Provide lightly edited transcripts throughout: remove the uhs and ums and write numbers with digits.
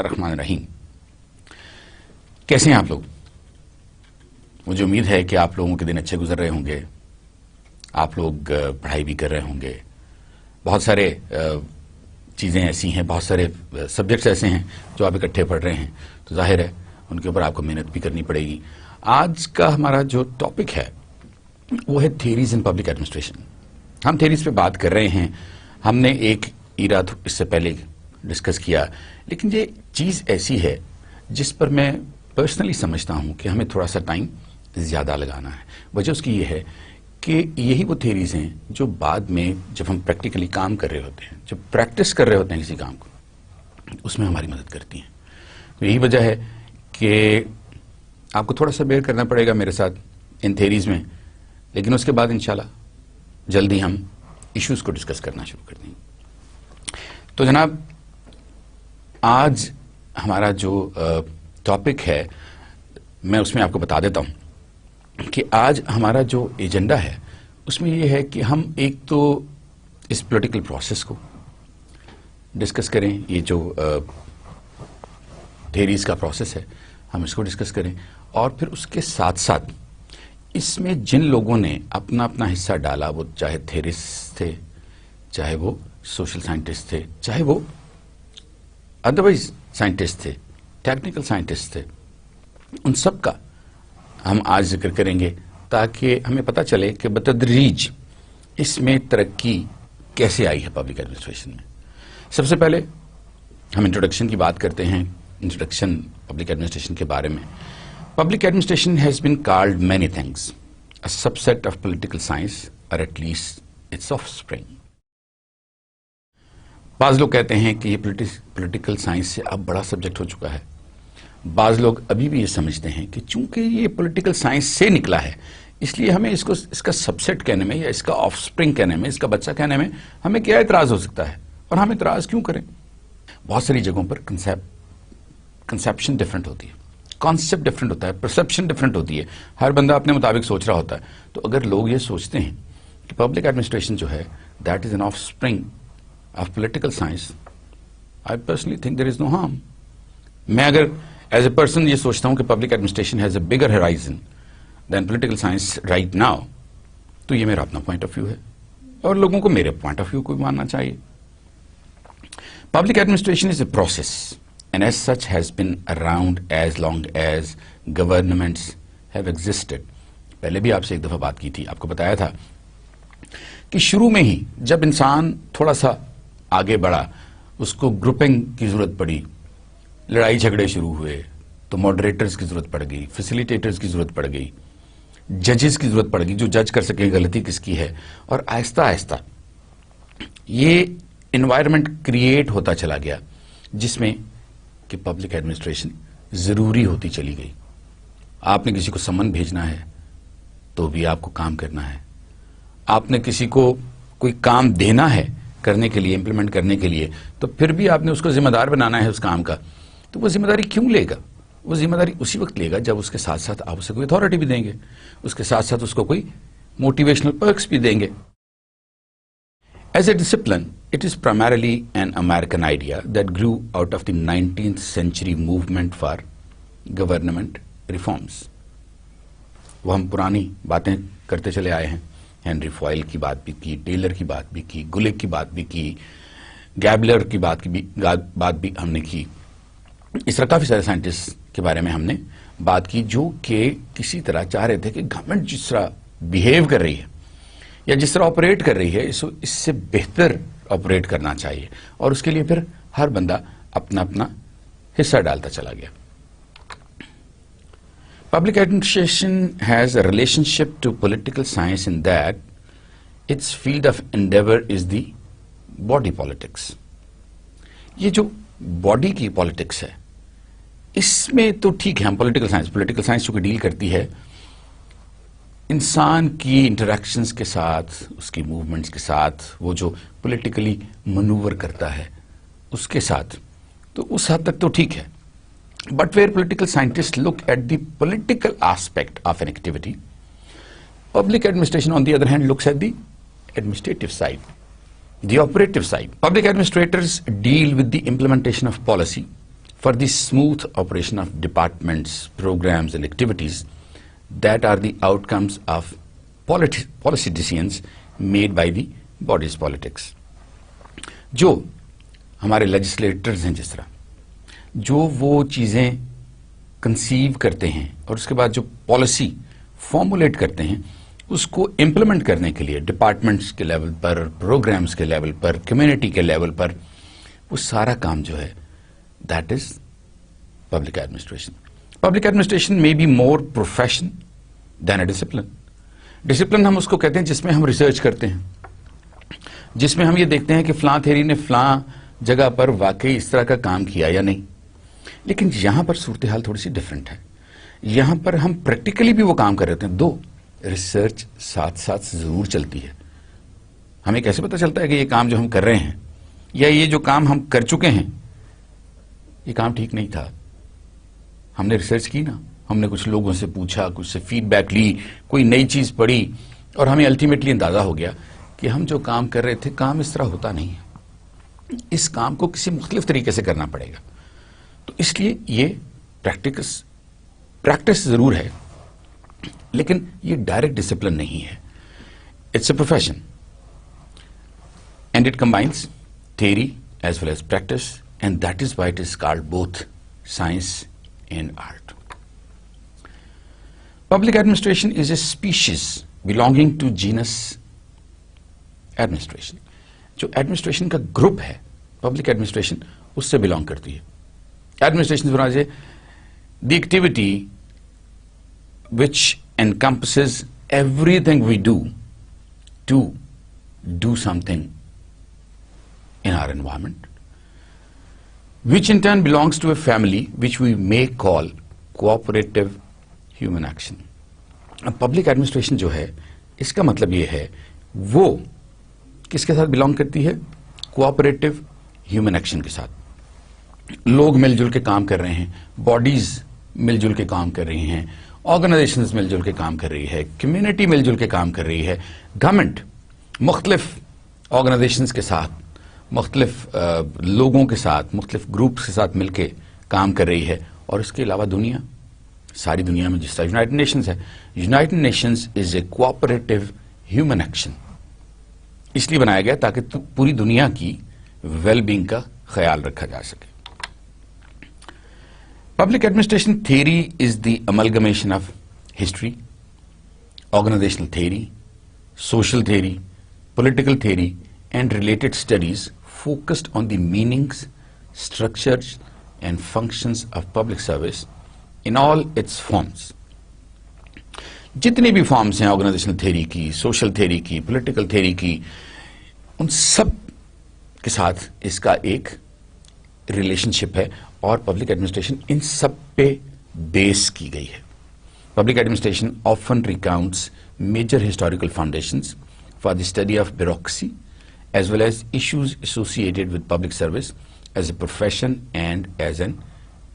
الرحمن الرحیم. کیسے ہیں آپ لوگ؟ مجھے امید ہے کہ آپ لوگوں کے دن اچھے گزر رہے ہوں گے. آپ لوگ پڑھائی بھی کر رہے ہوں گے. بہت سارے چیزیں ایسی ہیں, بہت سارے سبجیکٹس ایسے ہیں جو آپ اکٹھے پڑھ رہے ہیں, تو ظاہر ہے ان کے اوپر آپ کو محنت بھی کرنی پڑے گی. آج کا ہمارا جو ٹاپک ہے وہ ہے تھیریز ان پبلک ایڈمنسٹریشن. ہم تھیریز پہ بات کر رہے ہیں. ہم نے ایک ایرا اس سے پہلے ڈسکس کیا, لیکن یہ چیز ایسی ہے جس پر میں پرسنلی سمجھتا ہوں کہ ہمیں تھوڑا سا ٹائم زیادہ لگانا ہے. وجہ اس کی یہ ہے کہ یہی وہ تھیریز ہیں جو بعد میں جب ہم پریکٹیکلی کام کر رہے ہوتے ہیں, جب پریکٹس کر رہے ہوتے ہیں کسی کام کو, اس میں ہماری مدد کرتی ہیں. تو یہی وجہ ہے کہ آپ کو تھوڑا سا بیئر کرنا پڑے گا میرے ساتھ ان تھیریز میں, لیکن اس کے بعد انشاءاللہ جلدی ہم ایشوز کو ڈسکس کرنا شروع کر دیں گے. تو جناب, آج ہمارا جو ٹاپک ہے میں اس میں آپ کو بتا دیتا ہوں کہ آج ہمارا جو ایجنڈا ہے اس میں یہ ہے کہ ہم ایک تو اس پولیٹیکل پروسیس کو ڈسکس کریں. یہ جو تھیریز کا پروسیس ہے ہم اس کو ڈسکس کریں, اور پھر اس کے ساتھ ساتھ اس میں جن لوگوں نے اپنا اپنا حصہ ڈالا, وہ چاہے تھیریسٹ تھے, چاہے وہ سوشل سائنٹسٹ تھے, چاہے وہ ادروائز سائنٹسٹ تھے, ٹیکنیکل سائنٹسٹ تھے, ان سب کا ہم آج ذکر کریں گے تاکہ ہمیں پتہ چلے کہ بتدریج اس میں ترقی کیسے آئی ہے پبلک ایڈمنسٹریشن میں. سب سے پہلے ہم انٹروڈکشن کی بات کرتے ہیں, انٹروڈکشن پبلک ایڈمنسٹریشن کے بارے میں. Public administration has been called many things, a sub set of political science اور at least it's of spring. بعض لوگ کہتے ہیں کہ یہ پولیٹیکل سائنس سے اب بڑا سبجیکٹ ہو چکا ہے. بعض لوگ ابھی بھی یہ سمجھتے ہیں کہ چونکہ یہ پولیٹیکل سائنس سے نکلا ہے اس لیے ہمیں اس کا سب سیٹ کہنے میں یا اس کا آف اسپرنگ کہنے میں, اس کا بچہ کہنے میں ہمیں کیا اعتراض ہو سکتا ہے, اور ہم اعتراض کیوں کریں. بہت ساری جگہوں پر کنسیپشن ڈفرینٹ ہوتی ہے, کانسیپٹ ڈفرینٹ ہوتا ہے, پرسیپشن ڈفرینٹ ہوتی ہے, ہر بندہ اپنے مطابق سوچ رہا ہوتا ہے. تو اگر لوگ یہ سوچتے ہیں کہ پبلک ایڈمنسٹریشن جو ہے that is an offspring of political science, I personally think there is no harm. میں اگر ایز اے پرسن یہ سوچتا ہوں کہ public administration has a bigger horizon than political science right now, تو یہ میرا اپنا پوائنٹ آف ویو ہے, اور لوگوں کو میرے پوائنٹ آف ویو کو بھی ماننا چاہیے. Public administration is a process and as such has been around as long as governments have existed. پہلے بھی آپ سے ایک دفعہ بات کی تھی, آپ کو بتایا تھا کہ شروع میں ہی جب انسان تھوڑا سا آگے بڑھا, اس کو گروپنگ کی ضرورت پڑی, لڑائی جھگڑے شروع ہوئے, تو ماڈریٹرز کی ضرورت پڑ گئی, فیسیلیٹیٹرز کی ضرورت پڑ گئی, ججز کی ضرورت پڑ گئی جو جج کر سکیں غلطی کس کی ہے, اور آہستہ آہستہ یہ انوائرمنٹ کریٹ ہوتا چلا گیا جس میں کہ پبلک ایڈمنسٹریشن ضروری ہوتی چلی گئی. آپ نے کسی کو سمن بھیجنا ہے تو بھی آپ کو کام کرنا ہے, آپ نے کسی کو کوئی کام دینا ہے کرنے کے لیے, امپلیمنٹ کرنے کے لیے, تو پھر بھی آپ نے اس کو ذمہ دار بنانا ہے اس کام کا. تو وہ ذمہ داری کیوں لے گا؟ وہ ذمہ داری اسی وقت لے گا جب اس کے ساتھ ساتھ آپ اسے کوئی اتھارٹی بھی دیں گے, اس کے ساتھ ساتھ اس کو کوئی موٹیویشنل پرکس بھی دیں گے. As a discipline, it is primarily an American idea that grew out of the 19th century movement for government reforms. وہ ہم پرانی باتیں کرتے چلے آئے ہیں. ہنری فوائل کی بات بھی کی, ٹیلر کی بات بھی کی, گلک کی بات بھی کی, گیبلر کی بات بھی ہم نے کی. اس طرح کافی سارے سائنٹسٹ کے بارے میں ہم نے بات کی جو کہ کسی طرح چاہ رہے تھے کہ گورنمنٹ جس طرح بیہیو کر رہی ہے یا جس طرح آپریٹ کر رہی ہے اس سے بہتر آپریٹ کرنا چاہیے, اور اس کے لیے پھر ہر بندہ اپنا اپنا حصہ ڈالتا چلا گیا. Public administration has a relationship to political science in that its field of endeavour is the body politics. یہ جو باڈی کی پالیٹکس ہے اس میں تو ٹھیک ہے, ہم پولیٹیکل سائنس چونکہ ڈیل کرتی ہے انسان کی انٹریکشنز کے ساتھ, اس کی موومنٹس کے ساتھ, وہ جو پولیٹیکلی منور کرتا ہے اس کے ساتھ, تو اس حد تک تو ٹھیک ہے. But where political scientist look at the political aspect of an activity, public administration on the other hand looks at the administrative side, the operative side. Public administrators deal with the implementation of policy, for the smooth operation of departments, programs and activities that are the outcomes of policy decisions made by the bodies politics. جو ہمارے legislators ہیں، جس طرح جو وہ چیزیں conceive کرتے ہیں اور اس کے بعد جو پالیسی فارمولیٹ کرتے ہیں اس کو امپلیمنٹ کرنے کے لیے ڈپارٹمنٹس کے لیول پر، پروگرامز کے لیول پر، کمیونٹی کے لیول پر، وہ سارا کام جو ہے that is public administration. Public administration میں be more profession than a discipline. Discipline ہم اس کو کہتے ہیں جس میں ہم ریسرچ کرتے ہیں، جس میں ہم یہ دیکھتے ہیں کہ فلاں تھیری نے فلاں جگہ پر واقعی اس طرح کا کام کیا یا نہیں. لیکن یہاں پر صورتحال تھوڑی سی ڈفرینٹ ہے. یہاں پر ہم پریکٹیکلی بھی وہ کام کر رہے ہیں. دو ریسرچ ساتھ ساتھ ضرور چلتی ہے. ہمیں کیسے پتہ چلتا ہے کہ یہ کام جو ہم کر رہے ہیں یا یہ جو کام ہم کر چکے ہیں یہ کام ٹھیک نہیں تھا؟ ہم نے ریسرچ کی نا، ہم نے کچھ لوگوں سے پوچھا، کچھ سے فیڈ بیک لی، کوئی نئی چیز پڑھی اور ہمیں الٹیمیٹلی اندازہ ہو گیا کہ ہم جو کام کر رہے تھے کام اس طرح ہوتا نہیں ہے، اس کام کو کسی مختلف طریقے سے کرنا پڑے گا. تو اس لیے یہ پریکٹس ضرور ہے لیکن یہ ڈائریکٹ ڈسپلن نہیں ہے. It's a profession and it combines theory as well as practice and that is why it is called both science and art. Public administration is a species belonging to genus administration. جو administration کا group ہے public administration اس سے belong کرتی ہے. Administration the activity which encompasses everything we do to do something in our environment, which in turn belongs to a family which we may call cooperative human action. اب public administration جو ہے اس کا مطلب یہ ہے وہ کس کے ساتھ بلانگ کرتی ہے؟ کوآپریٹو ہیومن ایکشن کے ساتھ. لوگ مل جل کے کام کر رہے ہیں، باڈیز مل جل کے کام کر رہی ہیں، آرگنائزیشنز مل جل کے کام کر رہی ہے، کمیونٹی مل جل کے کام کر رہی ہے، گورنمنٹ مختلف آرگنائزیشنز کے ساتھ، مختلف لوگوں کے ساتھ، مختلف گروپس کے ساتھ مل کے کام کر رہی ہے. اور اس کے علاوہ دنیا، ساری دنیا میں جس طرح یونائٹڈ نیشنز ہے، یونائٹڈ نیشنز از اے کوآپریٹو ہیومن ایکشن. اس لیے بنایا گیا تاکہ پوری دنیا کی ویل بینگ کا خیال رکھا جا سکے. Public administration theory is the amalgamation of history, organizational theory, social theory, political theory and related studies focused on the meanings, structures and functions of public service in all its forms. جتنی بھی forms ہیں organizational theory کی، social theory کی، political theory کی، ان سب کے ساتھ اس کا ایک ریلیشن شپ ہے اور پبلک ایڈمنسٹریشن ان سب پہ بیس کی گئی ہے. Public administration often recounts major historical foundations for the study of bureaucracy as well as issues associated with public service as a profession and as an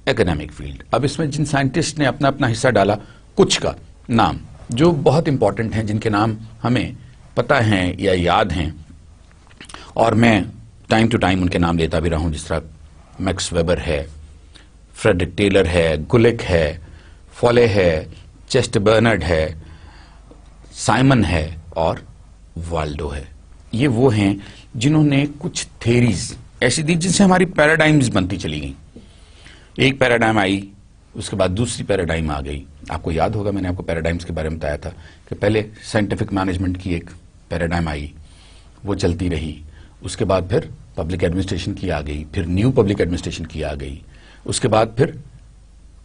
economic field. اب اس میں جن scientist نے اپنا اپنا حصہ ڈالا، کچھ کا نام جو بہت امپورٹنٹ ہیں، جن کے نام ہمیں پتہ ہیں یا یاد ہیں اور میں ٹائم ٹو ٹائم ان کے نام لیتا بھی رہا ہوں، جس طرح میکس ویبر ہے، فریڈرک ٹیلر ہے، گلک ہے، فولے ہے، چیسٹ برنرڈ ہے، سائمن ہے اور والڈو ہے. یہ وہ ہیں جنہوں نے کچھ تھیریز ایسی دی جن سے ہماری پیراڈائمز بنتی چلی گئیں. ایک پیراڈائم آئی، اس کے بعد دوسری پیراڈائم آ گئی. آپ کو یاد ہوگا میں نے آپ کو پیراڈائمز کے بارے میں بتایا تھا کہ پہلے سائنٹیفک مینجمنٹ کی ایک پیراڈائم آئی، وہ چلتی رہی. اس کے بعد پھر پبلک ایڈمنسٹریشن کی آ گئی، پھر نیو پبلک ایڈمنسٹریشن کی آ گئی. اس کے بعد پھر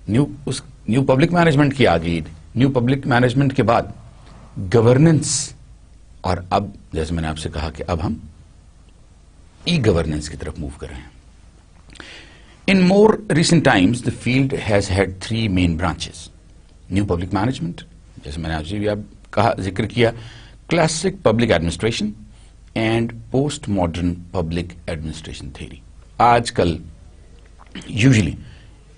نیو پبلک مینجمنٹ کی آ گئی. نیو پبلک مینجمنٹ کے بعد گورننس، اور اب جیسے میں نے آپ سے کہا کہ اب ہم ای گورننس کی طرف موو کر رہے ہیں. In more recent times, the field has had three main branches. New public management, جیسے میں نے آپ سے بھی کہا ذکر کیا، classic public administration and post-modern public administration theory. آج کل یوزلی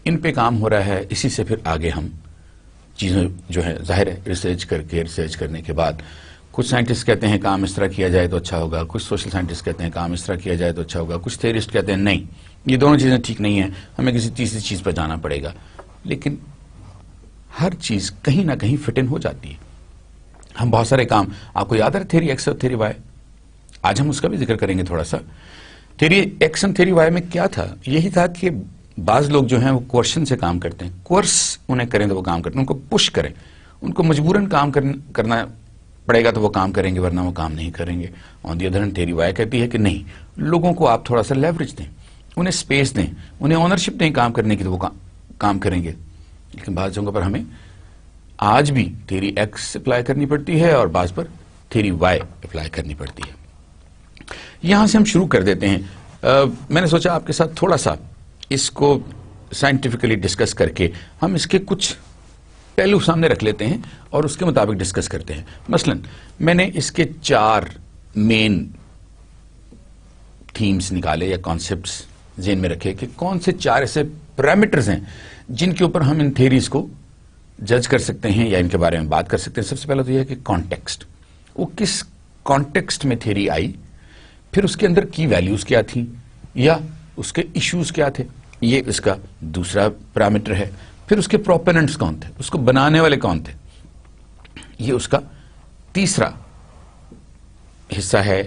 ان پہ کام ہو رہا ہے. اسی سے پھر آگے ہم چیزیں جو ہے ظاہر ہے ریسرچ کرنے کے بعد کچھ سائنٹسٹ کہتے ہیں کام اس طرح کیا جائے تو اچھا ہوگا, کچھ سوشل سائنٹسٹ کہتے ہیں کام اس طرح کیا جائے تو اچھا ہوگا, کچھ تھیورسٹ کہتے ہیں نہیں یہ دونوں چیزیں ٹھیک نہیں ہیں, ہمیں کسی تیسری چیز پر جانا پڑے گا. لیکن ہر چیز کہیں نہ کہیں فٹ ان ہو جاتی ہے. ہم بہت سارے کام, آپ کو یاد ہے تھیوری ایکس اور تھیوری وائی, آج ہم اس کا بھی ذکر کریں گے تھوڑا سا. تھیوری ایکس اور تھیوری وائی میں کیا تھا؟ یہی تھا کہ بعض لوگ جو ہیں وہ کوئرشن سے کام کرتے ہیں, کورس انہیں کریں تو وہ کام کرتے ہیں, ان کو پش کریں, ان کو مجبوراً کام کرنا پڑے گا تو وہ کام کریں گے ورنہ وہ کام نہیں کریں گے. On the other hand theory Y کہتی ہے کہ نہیں, لوگوں کو آپ تھوڑا سا لیوریج دیں, انہیں اسپیس دیں, انہیں اونرشپ دیں کام کرنے کی تو وہ کام کریں گے. لیکن بعض جگہوں پر ہمیں آج بھی تھیوری ایکس اپلائی کرنی پڑتی ہے اور بعض پر تھیوری وائی اپلائی کرنی پڑتی ہے. یہاں سے ہم شروع کر دیتے ہیں. میں نے سوچا آپ کے ساتھ تھوڑا سا اس کو سائنٹیفکلی ڈسکس کر کے ہم اس کے کچھ پہلو سامنے رکھ لیتے ہیں اور اس کے مطابق ڈسکس کرتے ہیں. مثلا میں نے اس کے 4 مین تھیمز نکالے یا کانسیپٹس ذہن میں رکھے کہ کون سے 4 ایسے پیرامیٹرز ہیں جن کے اوپر ہم ان تھیریز کو جج کر سکتے ہیں یا ان کے بارے میں بات کر سکتے ہیں. سب سے پہلا تو یہ ہے کہ کانٹیکسٹ, وہ کس کانٹیکسٹ میں تھیری آئی, پھر اس کے اندر کی ویلیوز کیا تھیں یا اس کے ایشوز کیا تھے, یہ اس کا دوسرا پیرامیٹر ہے. پھر اس کے پروپوننٹس کون تھے, اس کو بنانے والے کون تھے, یہ اس کا تیسرا حصہ ہے.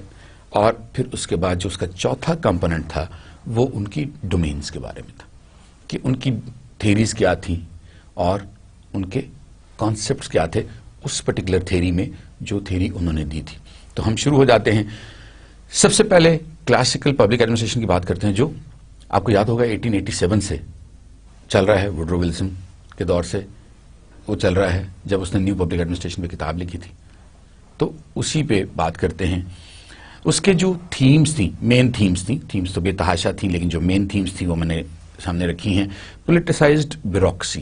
اور پھر اس کے بعد جو اس کا چوتھا کمپوننٹ تھا وہ ان کی ڈومینز کے بارے میں تھا کہ ان کی تھیریز کیا تھیں اور ان کے کانسیپٹس کیا تھے اس پرٹیکولر تھیری میں جو تھیری انہوں نے دی تھی. تو ہم شروع ہو جاتے ہیں. سب سے پہلے کلاسیکل پبلک ایڈمنسٹریشن کی بات کرتے ہیں جو آپ کو یاد ہوگا 1887 سے چل رہا ہے, ووڈرو ولسن کے دور سے وہ چل رہا ہے جب اس نے نیو پبلک ایڈمنسٹریشن پہ کتاب لکھی تھی. تو اسی پہ بات کرتے ہیں. اس کے جو تھیمز تھیں, مین تھیمز تھیں, تھیمز تو بے تحاشا تھیں لیکن جو مین تھیمز تھیں وہ میں نے سامنے رکھی ہیں. پولیٹیسائزڈ بیوروکریسی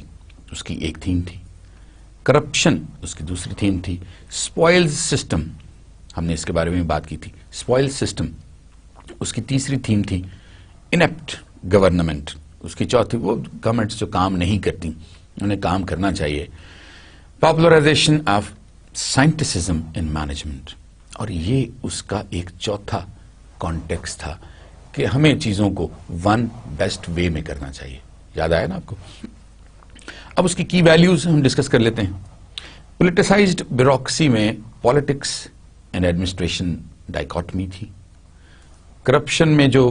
اس کی ایک تھیم تھی, کرپشن اس کی دوسری تھیم تھی, اسپوائلز سسٹم ہم نے اس کے بارے میں بات کی تھی, اسپوائل سسٹم اس کی تیسری تھیم تھی, انیپٹ گورنمنٹ اس کی چوتھی, وہ گورنمنٹس جو کام نہیں کرتی انہیں کام کرنا چاہیے, پاپولرائزیشن آف سائنٹسزم ان مینجمنٹ, اور یہ اس کا ایک چوتھا کانٹیکسٹ تھا کہ ہمیں چیزوں کو ون بیسٹ وے میں کرنا چاہیے. یاد آیا نا آپ کو؟ اب اس کی ویلیوز ہم ڈسکس کر لیتے ہیں. پولیٹیسائزڈ بیوروکریسی میں پالیٹکس اینڈ ایڈمنسٹریشن ڈائکاٹمی تھی, کرپشن میں جو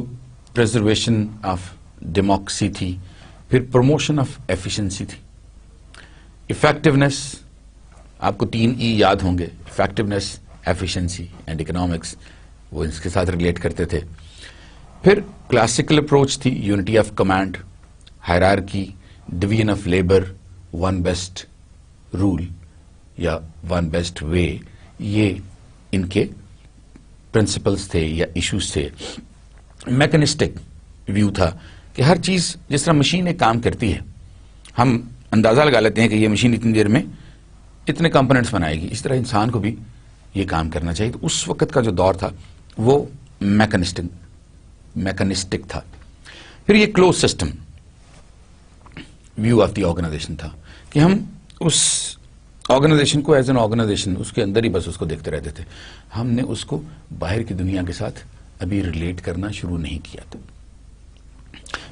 پریزرویشن آف ڈیموکریسی تھی, پھر پروموشن آف ایفیشنسی تھی, افیکٹونیس آپ کو 3 ای یاد ہوں گے, افیکٹونیس, ایفیشنسی اینڈ اکنامکس, وہ اس کے ساتھ ریلیٹ کرتے تھے. پھر کلاسیکل اپروچ تھی, unity of command, hierarchy, division of labour, one best rule یا ون بیسٹ وے, یہ ان کے پرنسپلز تھے یا ایشوز تھے. میکنسٹک ویو تھا کہ ہر چیز جس طرح مشینیں کام کرتی ہے, ہم اندازہ لگا لیتے ہیں کہ یہ مشین اتنی دیر میں اتنے کمپوننٹس بنائے گی, اس طرح انسان کو بھی یہ کام کرنا چاہیے. تو اس وقت کا جو دور تھا وہ میکنسٹک تھا. پھر یہ closed system view of the organization تھا کہ ہم اس آرگنائزیشن کو ایز این آرگنائزیشن اس کے اندر ہی بس اس کو دیکھتے رہتے تھے, ہم نے اس کو باہر کی دنیا کے ساتھ ابھی ریلیٹ کرنا شروع نہیں کیا تھا.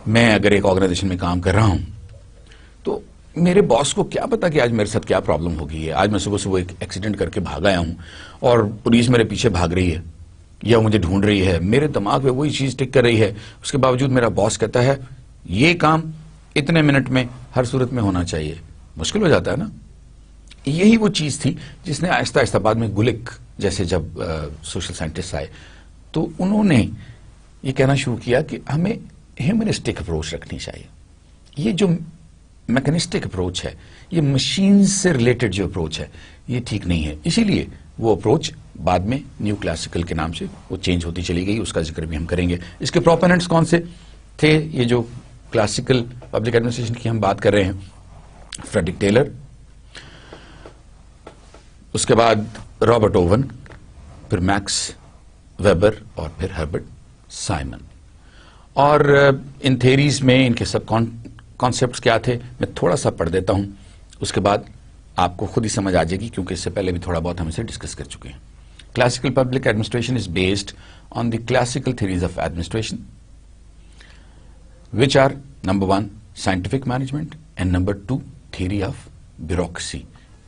میں اگر ایک آرگنائزیشن میں کام کر رہا ہوں تو میرے باس کو کیا پتا کہ آج میرے ساتھ کیا پرابلم ہو گئی ہے, آج میں صبح صبح ایک ایکسیڈنٹ کر کے بھاگ آیا ہوں اور پولیس میرے پیچھے بھاگ رہی ہے یا مجھے ڈھونڈ رہی ہے, میرے دماغ میں وہی چیز ٹک کر رہی ہے, اس کے باوجود میرا باس کہتا ہے یہ کام اتنے منٹ میں ہر صورت میں ہونا چاہیے. مشکل ہو جاتا ہے نا. یہی وہ چیز تھی جس نے آہستہ آہستہ بعد میں گلک جیسے جب سوشل سائنٹسٹ آئے تو انہوں نے یہ کہنا شروع کیا کہ ہمیں ہیومنسٹک اپروچ رکھنی چاہیے. یہ جو میکنسٹک اپروچ ہے, یہ مشین سے ریلیٹڈ جو اپروچ ہے, یہ ٹھیک نہیں ہے. اسی لیے وہ اپروچ بعد میں نیو کلاسیکل کے نام سے وہ چینج ہوتی چلی گئی, اس کا ذکر بھی ہم کریں گے. اس کے پروپوننٹس کون سے تھے؟ یہ جو کلاسیکل پبلک ایڈمنسٹریشن کی ہم بات کر رہے ہیں, فریڈرک ٹیلر, اس کے بعد رابرٹ اوون, پھر میکس ویبر اور پھر ہربرٹ سائمن. اور ان تھیریز میں ان کے سب کانسیپٹس کیا تھے میں تھوڑا سا پڑھ دیتا ہوں, اس کے بعد آپ کو خود ہی سمجھ آ جائے گی کیونکہ اس سے پہلے بھی تھوڑا بہت ہم اسے ڈسکس کر چکے ہیں. Classical public administration is based on the classical theories of administration, which are number 1 scientific management and number 2 theory of bureaucracy.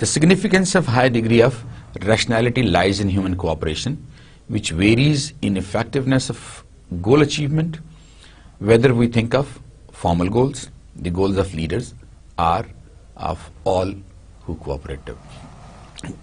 The significance of high degree of rationality lies in human cooperation, which varies in effectiveness of goal achievement, whether we think of formal goals, the goals of leaders, or of all who cooperate.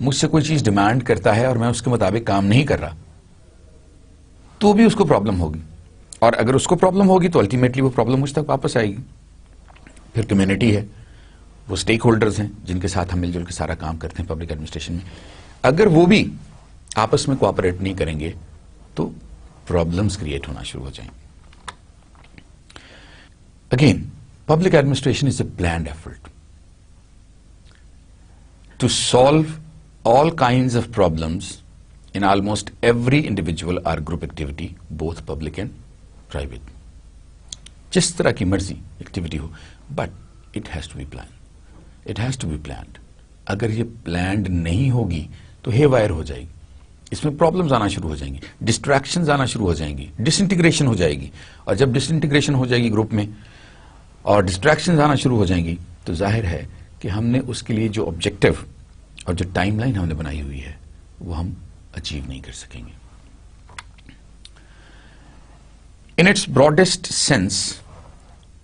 مجھ سے کوئی چیز demand کرتا ہے اور میں اس کے مطابق کام نہیں کر رہا تو بھی اس کو پرابلم ہوگی, اور اگر اس کو پرابلم ہوگی تو الٹیمیٹلی وہ پرابلم مجھ تک واپس آئے گی. پھر کمیونٹی ہے, وہ اسٹیک ہولڈرز ہیں جن کے ساتھ ہم مل جل کے سارا کام کرتے ہیں پبلک ایڈمنسٹریشن میں. اگر وہ بھی آپس میں کوآپریٹ نہیں کریں گے تو پرابلمز کریٹ ہونا شروع ہو جائیں گے. Again public administration is a planned effort to solve all kinds of problems in almost every individual or group activity, both public and private. جس طرح کی مرضی ایکٹیویٹی ہو, but it has to be plan, it has to be planned. اگر یہ planned نہیں ہوگی تو ہے وائر ہو جائے گی, اس میں پرابلمز آنا شروع ہو جائیں گی, ڈسٹریکشنز آنا شروع ہو جائیں گی, ڈس انٹیگریشن ہو جائے گی. اور جب ڈس انٹیگریشن ہو جائے گی گروپ میں اور ڈسٹریکشنز آنا شروع ہو جائیں گی تو ظاہر ہے کہ ہم نے اس کے لیے جو آبجیکٹو اور جو ٹائم لائن ہم نے بنائی ہوئی ہے وہ ہم اچیو نہیں کر سکیں گے. In its broadest sense,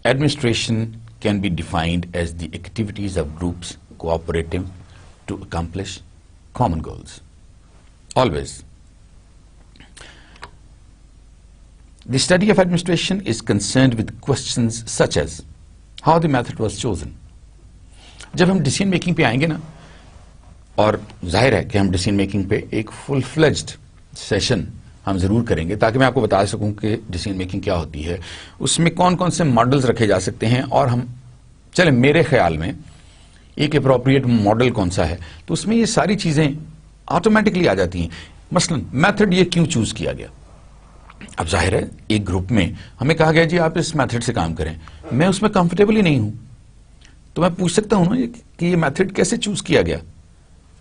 administration can be defined as the activities of groups cooperating to accomplish common goals. Always. The study of administration is concerned with questions such as how the method was chosen. جب ہم decision making پہ آئیں گے نا, اور ظاہر ہے کہ ہم ڈیسیژن میکنگ پہ ایک فل فلیجڈ سیشن ہم ضرور کریں گے تاکہ میں آپ کو بتا سکوں کہ ڈیسیژن میکنگ کیا ہوتی ہے, اس میں کون کون سے ماڈلز رکھے جا سکتے ہیں, اور ہم چلیں میرے خیال میں ایک اپروپریٹ ماڈل کون سا ہے, تو اس میں یہ ساری چیزیں آٹومیٹکلی آ جاتی ہیں. مثلا میتھڈ یہ کیوں چوز کیا گیا. اب ظاہر ہے ایک گروپ میں ہمیں کہا گیا جی آپ اس میتھڈ سے کام کریں, میں اس میں کمفرٹیبل ہی نہیں ہوں, تو میں پوچھ سکتا ہوں نا کہ یہ میتھڈ کیسے چوز کیا گیا.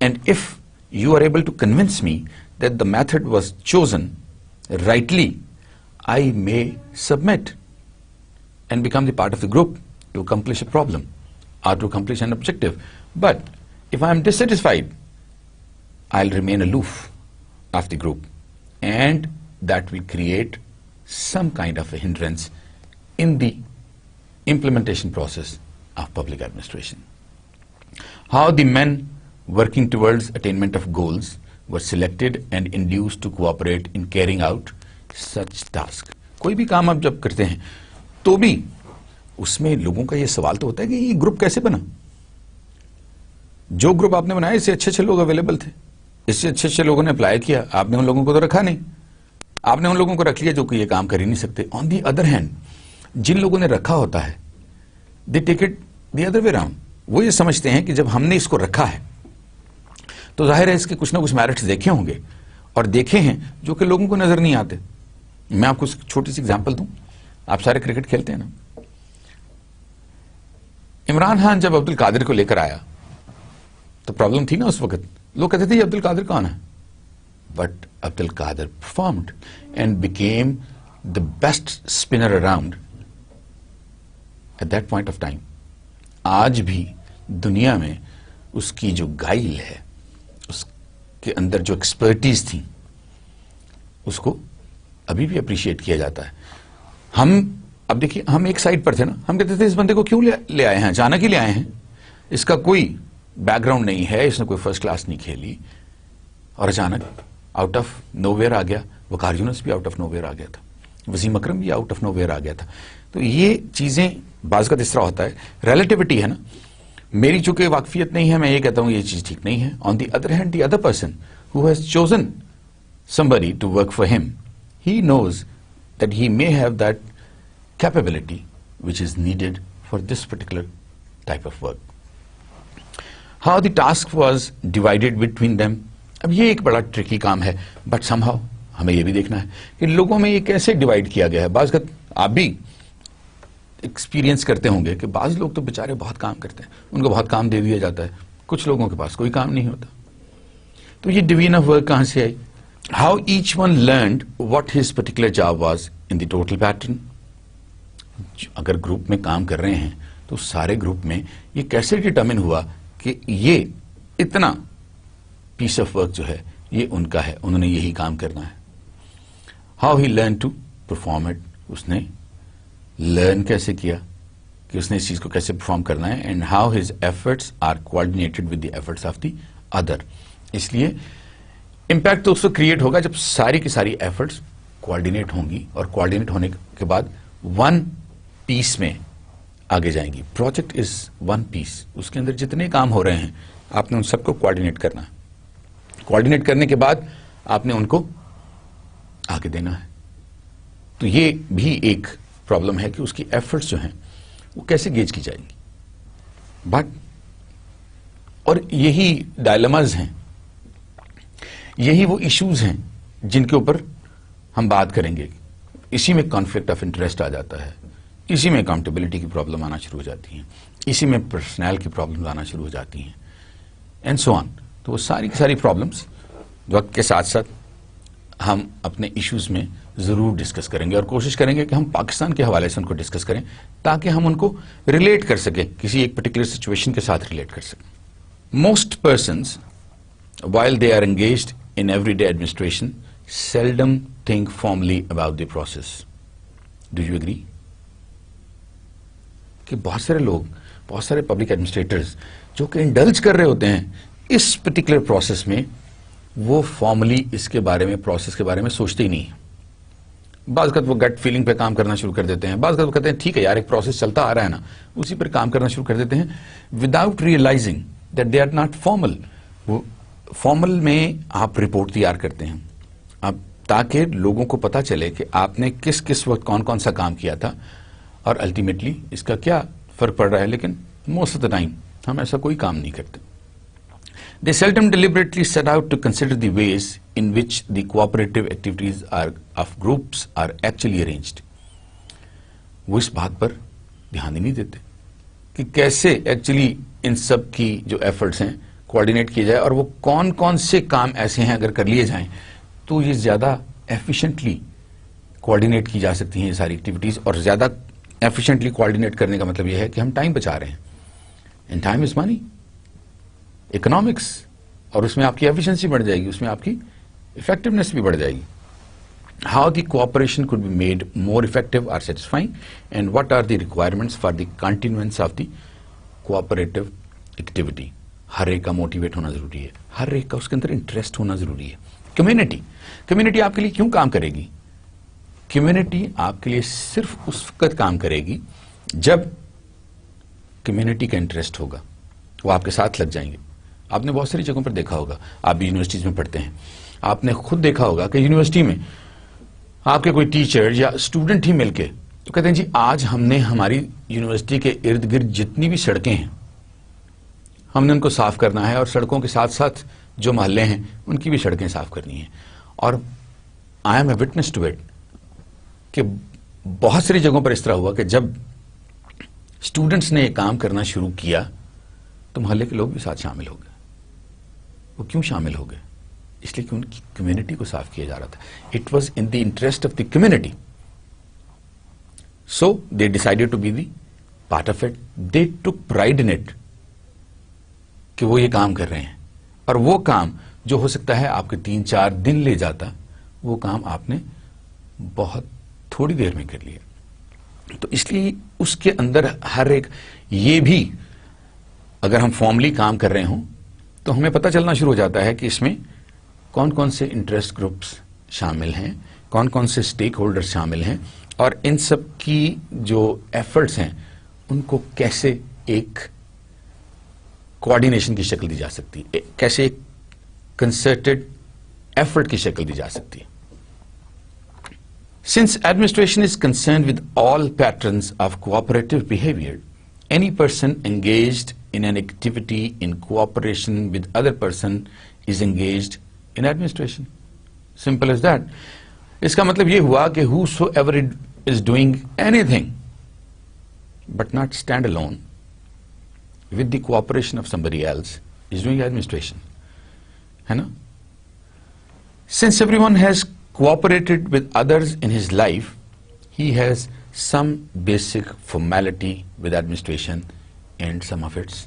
And if you are able to convince me that the method was chosen rightly, I may submit and become the part of the group to accomplish a problem or to accomplish an objective. But if I am dissatisfied, I'll remain aloof of the group, and that will create some kind of a hindrance in the implementation process of public administration. How the men working towards attainment of goals were selected and induced to cooperate in carrying out such task. کوئی بھی کام آپ جب کرتے ہیں تو بھی اس میں لوگوں کا یہ سوال تو ہوتا ہے کہ یہ گروپ کیسے بنا. جو گروپ آپ نے بنایا اس سے اچھے اچھے لوگ اویلیبل تھے, اس سے اچھے اچھے لوگوں نے اپلائی کیا, آپ نے ان لوگوں کو تو رکھا نہیں, آپ نے ان لوگوں کو رکھ لیا جو کہ یہ کام کر ہی نہیں سکتے. آن دی ادر ہینڈ جن لوگوں نے رکھا ہوتا ہے they take it the other way round. وہ یہ سمجھتے ہیں کہ جب ہم نے اس کو رکھا ہے تو ظاہر ہے اس کے کچھ نہ کچھ میرٹس دیکھے ہوں گے, اور دیکھے ہیں جو کہ لوگوں کو نظر نہیں آتے. میں آپ کو چھوٹی سی اگزامپل دوں, آپ سارے کرکٹ کھیلتے ہیں نا. عمران خان جب عبد القادر کو لے کر آیا تو پرابلم تھی نا اس وقت, لوگ کہتے تھے یہ عبد القادر کون ہے, but Abdul Qadir performed and became the best spinner around at that point of time. آج بھی دنیا میں اس کی جو گائل ہے, اس کے اندر جو ایکسپرٹیز تھی, اس کو ابھی بھی اپریشیٹ کیا جاتا ہے. ہم اب دیکھیے, ہم ایک سائڈ پر تھے نا, ہم کہتے تھے اس بندے کو کیوں لے آئے ہیں, اچانک ہی لے آئے ہیں, اس کا کوئی بیک گراؤنڈ نہیں ہے, اس نے کوئی فرسٹ کلاس نہیں کھیلی, اور اچانک آؤٹ آف نو ویئر آ گیا. وقار یونس بھی آؤٹ آف نو ویئر آ گیا تھا, وسیم اکرم بھی آؤٹ آف نو ویئر آ گیا تھا. تو یہ چیزیں بعض کا اس طرح ہوتا ہے, ریلیٹیوٹی ہے نا. میری چونکہ واقفیت نہیں ہے, میں یہ کہتا ہوں یہ چیز ٹھیک نہیں ہے. On the other hand the other person who has chosen somebody to work for him, he knows that he may have that capability which is needed for this particular type of work. How the task was divided between them, اب یہ ایک بڑا Turkey کام ہے, but somehow ہمیں یہ بھی دیکھنا ہے کہ لوگوں میں یہ کیسے ڈیوائڈ کیا گیا ہے. بعض آپ بھی ایکسپیرینس کرتے ہوں گے کہ بعض لوگ تو بیچارے بہت کام کرتے ہیں, ان کو بہت کام دے دیا جاتا ہے, کچھ لوگوں کے پاس کوئی کام نہیں ہوتا. تو یہ ڈویژن آف ورک کہاں سے آئی. How each one learned what his particular job was in the total pattern. اگر گروپ میں کام کر رہے ہیں تو سارے گروپ میں یہ کیسے ڈٹرمن ہوا کہ یہ اتنا پیس آف ورک جو ہے یہ ان کا ہے, انہوں نے یہی کام کرنا ہے. How he learned to perform it, اس نے لرن کیسے کیا کہ اس نے اس چیز کو کیسے پرفارم کرنا ہے. And how his efforts are coordinated with the efforts of the other. اس لیے امپیکٹ تو اس وقت کریٹ ہوگا جب ساری کی ساری ایفرٹس کوآرڈینیٹ ہوں گی, اور کوآرڈینیٹ ہونے کے بعد ون پیس میں آگے جائیں گی. پروجیکٹ از ون پیس, اس کے اندر جتنے کام ہو رہے ہیں آپ نے ان سب کو کوآرڈینیٹ کرنا ہے. کوآرڈینیٹ کرنے کے بعد آپ نے ان کو آگے دینا ہے. تو یہ بھی ایک پرابلم ہے کہ اس کی ایفرٹس جو ہیں وہ کیسے گیج کی جائیں گی. بٹ اور یہی ڈائلماز ہیں, یہی وہ ایشوز ہیں جن کے اوپر ہم بات کریں گے. اسی میں کانفلکٹ آف انٹرسٹ آ جاتا ہے, اسی میں اکاؤنٹیبلٹی کی پرابلم آنا شروع ہو جاتی ہیں, اسی میں پرسنل کی پرابلم آنا شروع ہو جاتی ہیں, اینڈ سو آن. تو وہ ساری کی ساری پرابلمس وقت کے ساتھ ساتھ ہم اپنے ایشوز میں ضرور ڈسکس کریں گے, اور کوشش کریں گے کہ ہم پاکستان کے حوالے سے ان کو ڈسکس کریں تاکہ ہم ان کو ریلیٹ کر سکیں, کسی ایک پرٹیکولر سچویشن کے ساتھ ریلیٹ کر سکیں. Most persons while they are engaged in everyday administration seldom think formally about the process. Do you agree? کہ بہت سارے لوگ, بہت سارے پبلک ایڈمنسٹریٹرز جو کہ انڈلج کر رہے ہوتے ہیں اس پرٹیکولر پروسیس میں, وہ فارملی اس کے بارے میں, پروسیس کے بارے میں سوچتے ہی نہیں ہیں. بعض اوقات وہ گٹ فیلنگ پہ کام کرنا شروع کر دیتے ہیں, بعض اوقات وہ کہتے ہیں ٹھیک ہے یار ایک پروسیس چلتا آ رہا ہے نا, اسی پر کام کرنا شروع کر دیتے ہیں without realizing that they are not formal. Formal میں آپ رپورٹ تیار کرتے ہیں اب تاکہ لوگوں کو پتا چلے کہ آپ نے کس کس وقت کون کون سا کام کیا تھا اور الٹیمیٹلی اس کا کیا فرق پڑ رہا ہے. لیکن موسٹ آف دا ٹائم ہم ایسا کوئی کام نہیں کرتے. They seldom deliberately set out to consider the ways in which the cooperative activities of groups are actually arranged. وہ اس بات پر دھیان ہی نہیں دیتے کہ کیسے ایکچولی ان سب کی جو ایفرٹس ہیں کوآرڈینیٹ کیا جائے, اور وہ کون کون سے کام ایسے ہیں اگر کر لیے جائیں تو یہ زیادہ ایفیشنٹلی کوآرڈینیٹ کی جا سکتی ہیں یہ ساری ایکٹیویٹیز. اور زیادہ ایفیشنٹلی کوآرڈینیٹ کرنے کا مطلب یہ ہے کہ ہم ٹائم بچا رہے ہیں, and time is money, economics, اور اس میں آپ کی ایفیشنسی بڑھ جائے گی, اس میں آپ کی افیکٹونیس بھی بڑھ جائے گی. How the cooperation could be made more effective or satisfying, and what are the requirements for the continuance of the cooperative activity. ہر ایک کا موٹیویٹ ہونا ضروری ہے, ہر ایک کا اس کے اندر انٹرسٹ ہونا ضروری ہے. کمیونٹی آپ کے لیے کیوں کام کرے گی؟ کمیونٹی آپ کے لیے صرف اس وقت کام کرے گی جب کمیونٹی کا انٹرسٹ ہوگا, وہ آپ کے ساتھ لگ جائیں گے. آپ نے بہت ساری جگہوں پر دیکھا ہوگا, آپ بھی یونیورسٹیز میں پڑھتے ہیں, آپ نے خود دیکھا ہوگا کہ یونیورسٹی میں آپ کے کوئی ٹیچر یا اسٹوڈنٹ ہی مل کے تو کہتے ہیں جی آج ہم نے ہماری یونیورسٹی کے ارد گرد جتنی بھی سڑکیں ہیں ہم نے ان کو صاف کرنا ہے, اور سڑکوں کے ساتھ ساتھ جو محلے ہیں ان کی بھی سڑکیں صاف کرنی ہیں. اور I am a witness to it کہ بہت ساری جگہوں پر اس طرح ہوا کہ جب اسٹوڈنٹس نے یہ کام کرنا شروع کیا تو محلے کے لوگ بھی ساتھ شامل ہو گئے. وہ کیوں شامل ہو گئے؟ اس لیے کہ ان کی کمیونٹی کو صاف کیا جا رہا تھا. It was in the interest of the community, so they decided to be the part of it. They took pride in it کہ وہ یہ کام کر رہے ہیں, اور وہ کام جو ہو سکتا ہے آپ کے 3-4 دن لے جاتا, وہ کام آپ نے بہت تھوڑی دیر میں کر لیا. تو اس لیے اس کے اندر ہر ایک, یہ بھی اگر ہم فارملی کام کر رہے ہوں تو ہمیں پتہ چلنا شروع ہو جاتا ہے کہ اس میں کون کون سے انٹرسٹ گروپس شامل ہیں, کون کون سے اسٹیک ہولڈر شامل ہیں, اور ان سب کی جو ایفرٹس ہیں ان کو کیسے ایک کوآرڈینیشن کی شکل دی جا سکتی ہے, کیسے ایک کنسرٹڈ ایفرٹ کی شکل دی جا سکتی ہے. Since administration is concerned with all patterns of cooperative behavior, any person engaged in an activity in cooperation with other person is engaged in administration. Simple as that. اس کا مطلب یہ ہوا کہ whosoever is doing anything but not stand alone with the cooperation of somebody else is doing administration. ہے نا؟ Since everyone has cooperated with others in his life, he has some basic formality with administration and some of its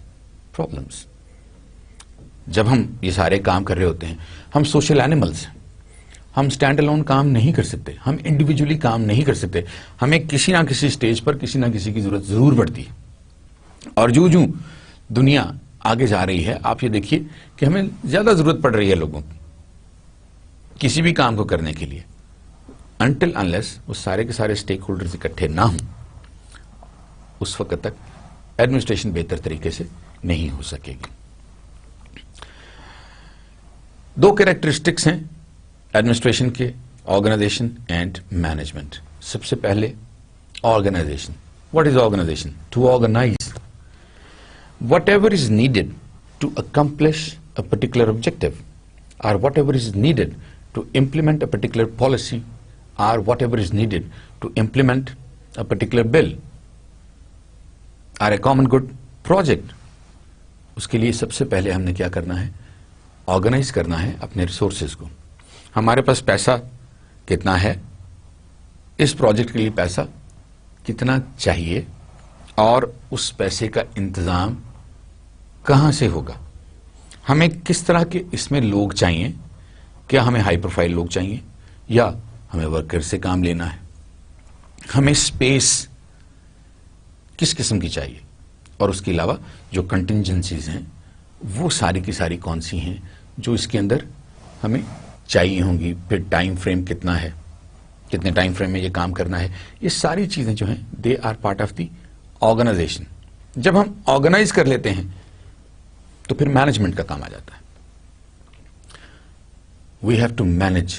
problems. جب ہم یہ سارے کام کر رہے ہوتے ہیں, ہم سوشل اینیملز ہیں, ہم اسٹینڈ الون کام نہیں کر سکتے, ہم انڈیویجولی کام نہیں کر سکتے, ہمیں کسی نہ کسی سٹیج پر کسی نہ کسی کی ضرورت ضرور پڑتی ہے. اور جو دنیا آگے جا رہی ہے. آپ یہ دیکھیے کہ ہمیں زیادہ ضرورت پڑ رہی ہے لوگوں کی کسی بھی کام کو کرنے کے لیے. انٹل انلیس وہ سارے کے سارے اسٹیک ہولڈرز اکٹھے نہ ہوں اس وقت تک ایڈمنسٹریشن بہتر طریقے سے نہیں ہو سکے گی. 2 کریکٹرسٹکس ہیں ایڈمنسٹریشن کے, آرگنائزیشن اینڈ مینجمنٹ. سب سے پہلے organization. What is organization? To organize whatever is needed to accomplish a particular objective, or whatever is needed to implement a particular policy, or whatever is needed to implement a particular bill, or a common good project. اس کے لیے سب سے پہلے ہم نے کیا کرنا ہے؟ Organise کرنا ہے اپنے ریسورسز کو. ہمارے پاس پیسہ کتنا ہے, اس پروجیکٹ کے لیے پیسہ کتنا چاہیے, اور اس پیسے کا انتظام کہاں سے ہوگا, ہمیں کس طرح کے اس میں لوگ چاہیے, کیا ہمیں ہائی پروفائل لوگ چاہیے یا ہمیں ورکر سے کام لینا ہے, ہمیں اسپیس کس قسم کی چاہیے, اور اس کے علاوہ جو کنٹینجنسیز ہیں وہ ساری کی ساری کون سی ہیں جو اس کے اندر ہمیں چاہیے ہوں گی, پھر ٹائم فریم کتنا ہے, کتنے ٹائم فریم میں یہ کام کرنا ہے. یہ ساری چیزیں جو ہیں they are part of the organization. جب ہم آرگنائز کر لیتے ہیں تو پھر مینجمنٹ کا کام آ جاتا ہے. We have to manage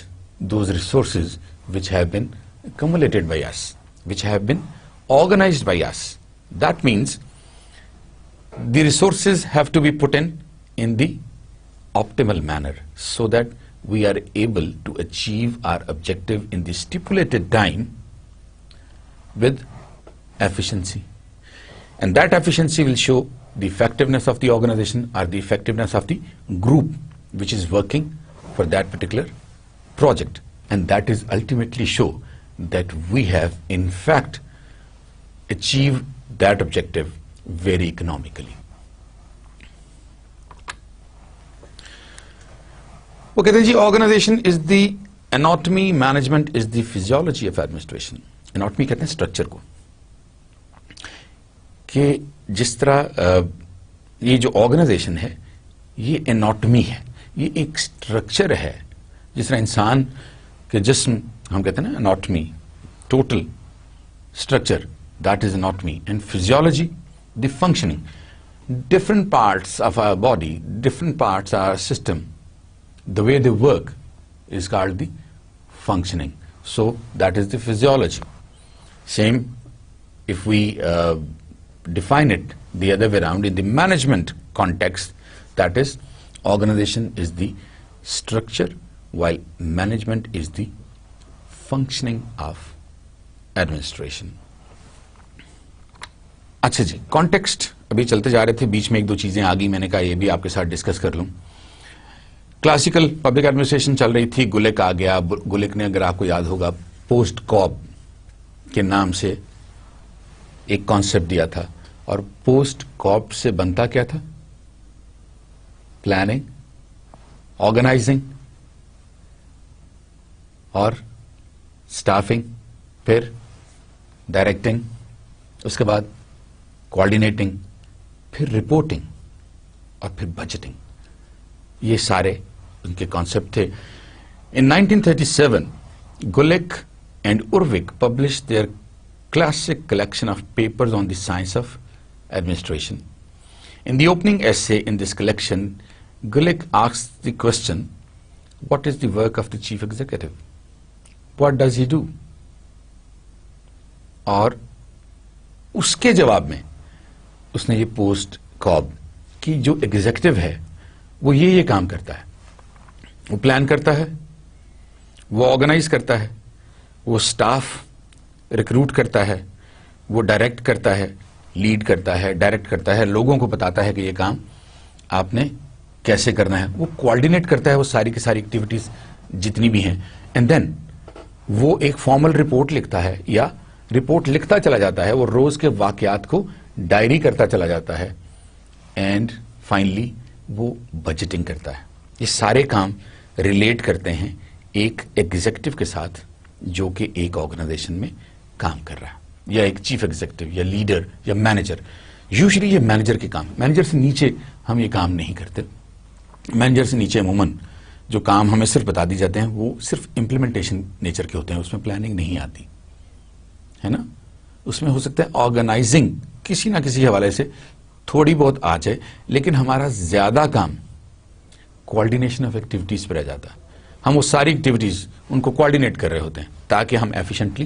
those resources which have been accumulated by us, which have been organized by us. That means the resources have to be put in the optimal manner so that we are able to achieve our objective in the stipulated time with efficiency. And that efficiency will show the effectiveness of the organization or the effectiveness of the group which is working for that particular project. And that is ultimately show that we have in fact achieved that objective very economically. وہ کہتے ہیں جی organization is the anatomy, management is the physiology of administration. Anatomy کہتے ہیں structure کو, کہ جس طرح یہ جو آرگنائزیشن ہے یہ اناٹمی ہے, یہ ایک اسٹرکچر ہے. جس طرح انسان کے جسم ہم کہتے ہیں نا anatomy, total structure, that is anatomy. And physiology the functioning, different parts of our body, different parts our system, the way they work is called the functioning. So that is the physiology. Same if we define it the other way around in the management context, that is organization is the structure while management is the functioning of administration. اچھا جی, context ابھی چلتے جا رہے تھے, بیچ میں ایک دو چیزیں آگئی, میں نے کہا یہ بھی آپ کے ساتھ ڈسکس کر لوں. کلاسیکل پبلک ایڈمنسٹریشن چل رہی تھی, گلک آ گیا. گلک نے اگر آپ کو یاد ہوگا پوسٹ کاب کے نام سے ایک کانسیپٹ دیا تھا, اور پوسٹ کاب سے بنتا کیا تھا؟ پلاننگ, آرگنائزنگ اور اسٹافنگ, پھر ڈائریکٹنگ, اس کے بعد کوآرڈینیٹنگ, پھر رپورٹنگ اور پھر بجٹنگ. یہ سارے ان کے کانسیپٹ تھے. In 1937, Gulick and Urwick published their classic collection of papers on the science of administration. In the opening essay in this collection, Gulick asks the question, what is the work of the chief executive? What does he do? اور اس کے جواب میں اس نے یہ post کاب کی جو executive ہے وہ یہ کام کرتا ہے, وہ پلان کرتا ہے, وہ آرگنائز کرتا ہے, وہ سٹاف ریکروٹ کرتا ہے, وہ ڈائریکٹ کرتا ہے, لیڈ کرتا ہے, ڈائریکٹ کرتا ہے, لوگوں کو بتاتا ہے کہ یہ کام آپ نے کیسے کرنا ہے, وہ کوآرڈینیٹ کرتا ہے وہ ساری کی ساری ایکٹیویٹیز جتنی بھی ہیں, اینڈ دین وہ ایک فارمل رپورٹ لکھتا ہے یا رپورٹ لکھتا چلا جاتا ہے, وہ روز کے واقعات کو ڈائری کرتا چلا جاتا ہے, اینڈ فائنلی وہ بجٹنگ کرتا ہے. یہ سارے کام ریلیٹ کرتے ہیں ایک ایگزیکٹو کے ساتھ جو کہ ایک آرگنائزیشن میں کام کر رہا ہے, یا ایک چیف ایگزیکٹو یا لیڈر یا مینیجر یوزلی یہ مینیجر کے کام، مینیجر سے نیچے ہم یہ کام نہیں کرتے. مینیجر سے نیچے عموماً جو کام ہمیں صرف بتا دی جاتے ہیں وہ صرف امپلیمنٹیشن نیچر کے ہوتے ہیں، اس میں پلاننگ نہیں آتی ہے نا. اس میں ہو سکتا ہے آرگنائزنگ کسی نہ کسی حوالے سے تھوڑی بہت آ جائے، لیکن ہمارا زیادہ کام کوآرڈینیشن آف ایکٹیویٹیز پر رہ جاتا ہے. ہم وہ ساری ایکٹیویٹیز ان کو کوآرڈینیٹ کر رہے ہوتے ہیں تاکہ ہم ایفیشنٹلی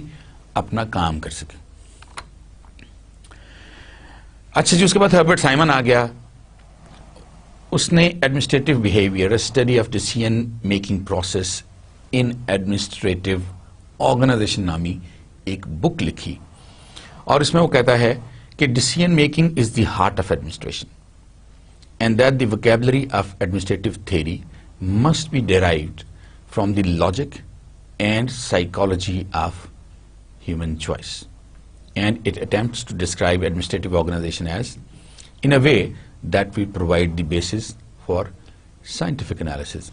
اپنا کام کر سکیں. اچھا جی، اس کے بعد ہربرٹ سائمن آ گیا. اس نے administrative behaviour study of decision making process in administrative organization نامی ایک بک لکھی، اور اس میں وہ کہتا ہے کہ decision making is the heart of administration and that the vocabulary of administrative theory must be derived from the logic and psychology of human choice, and it attempts to describe administrative organization as in a way that will provide the basis for scientific analysis.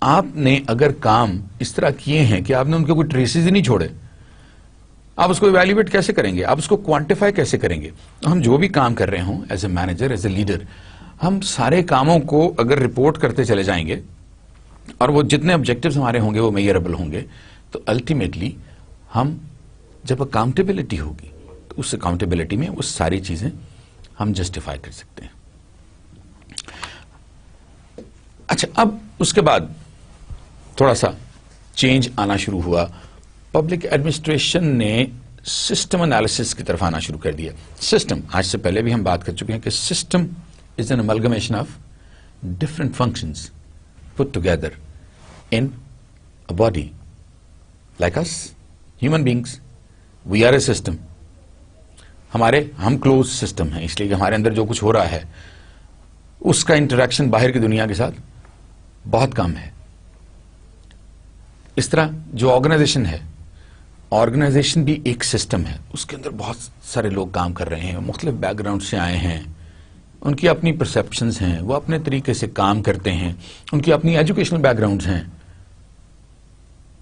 آپ نے اگر کام اس طرح کیے ہیں کہ آپ نے ان کے کوئی ٹریسز ہی نہیں چھوڑے، آپ اس کو ایویلیویٹ کیسے کریں گے؟ آپ اس کو کوانٹیفائی کیسے کریں گے؟ ہم جو بھی کام کر رہے ہوں as a manager, as a leader, ہم سارے کاموں کو اگر رپورٹ کرتے چلے جائیں گے اور وہ جتنے آبجیکٹیوز ہمارے ہوں گے وہ میئربل ہوں گے، تو الٹیمیٹلی ہم جب اکاؤنٹیبلٹی ہوگی تو اس اکاؤنٹیبلٹی میں وہ ساری چیزیں ہم جسٹیفائی کر سکتے ہیں. اچھا، اب اس کے بعد تھوڑا سا چینج آنا شروع ہوا. پبلک ایڈمنسٹریشن نے سسٹم انالیسس کی طرف آنا شروع کر دیا. سسٹم، آج سے پہلے بھی ہم بات کر چکے ہیں کہ system is an amalgamation of different functions put together in a body like us human beings. We are a system. ہم کلوز سسٹم ہیں، اس لیے کہ ہمارے اندر جو کچھ ہو رہا ہے اس کا انٹریکشن باہر کی دنیا کے ساتھ بہت کم ہے. اس طرح جو آرگنائزیشن ہے، آرگنائزیشن بھی ایک سسٹم ہے، اس کے اندر بہت سارے لوگ کام کر رہے ہیں، مختلف بیک گراؤنڈ سے آئے ہیں، ان کی اپنی پرسیپشنز ہیں، وہ اپنے طریقے سے کام کرتے ہیں، ان کی اپنی ایجوکیشنل بیک گراؤنڈز ہیں،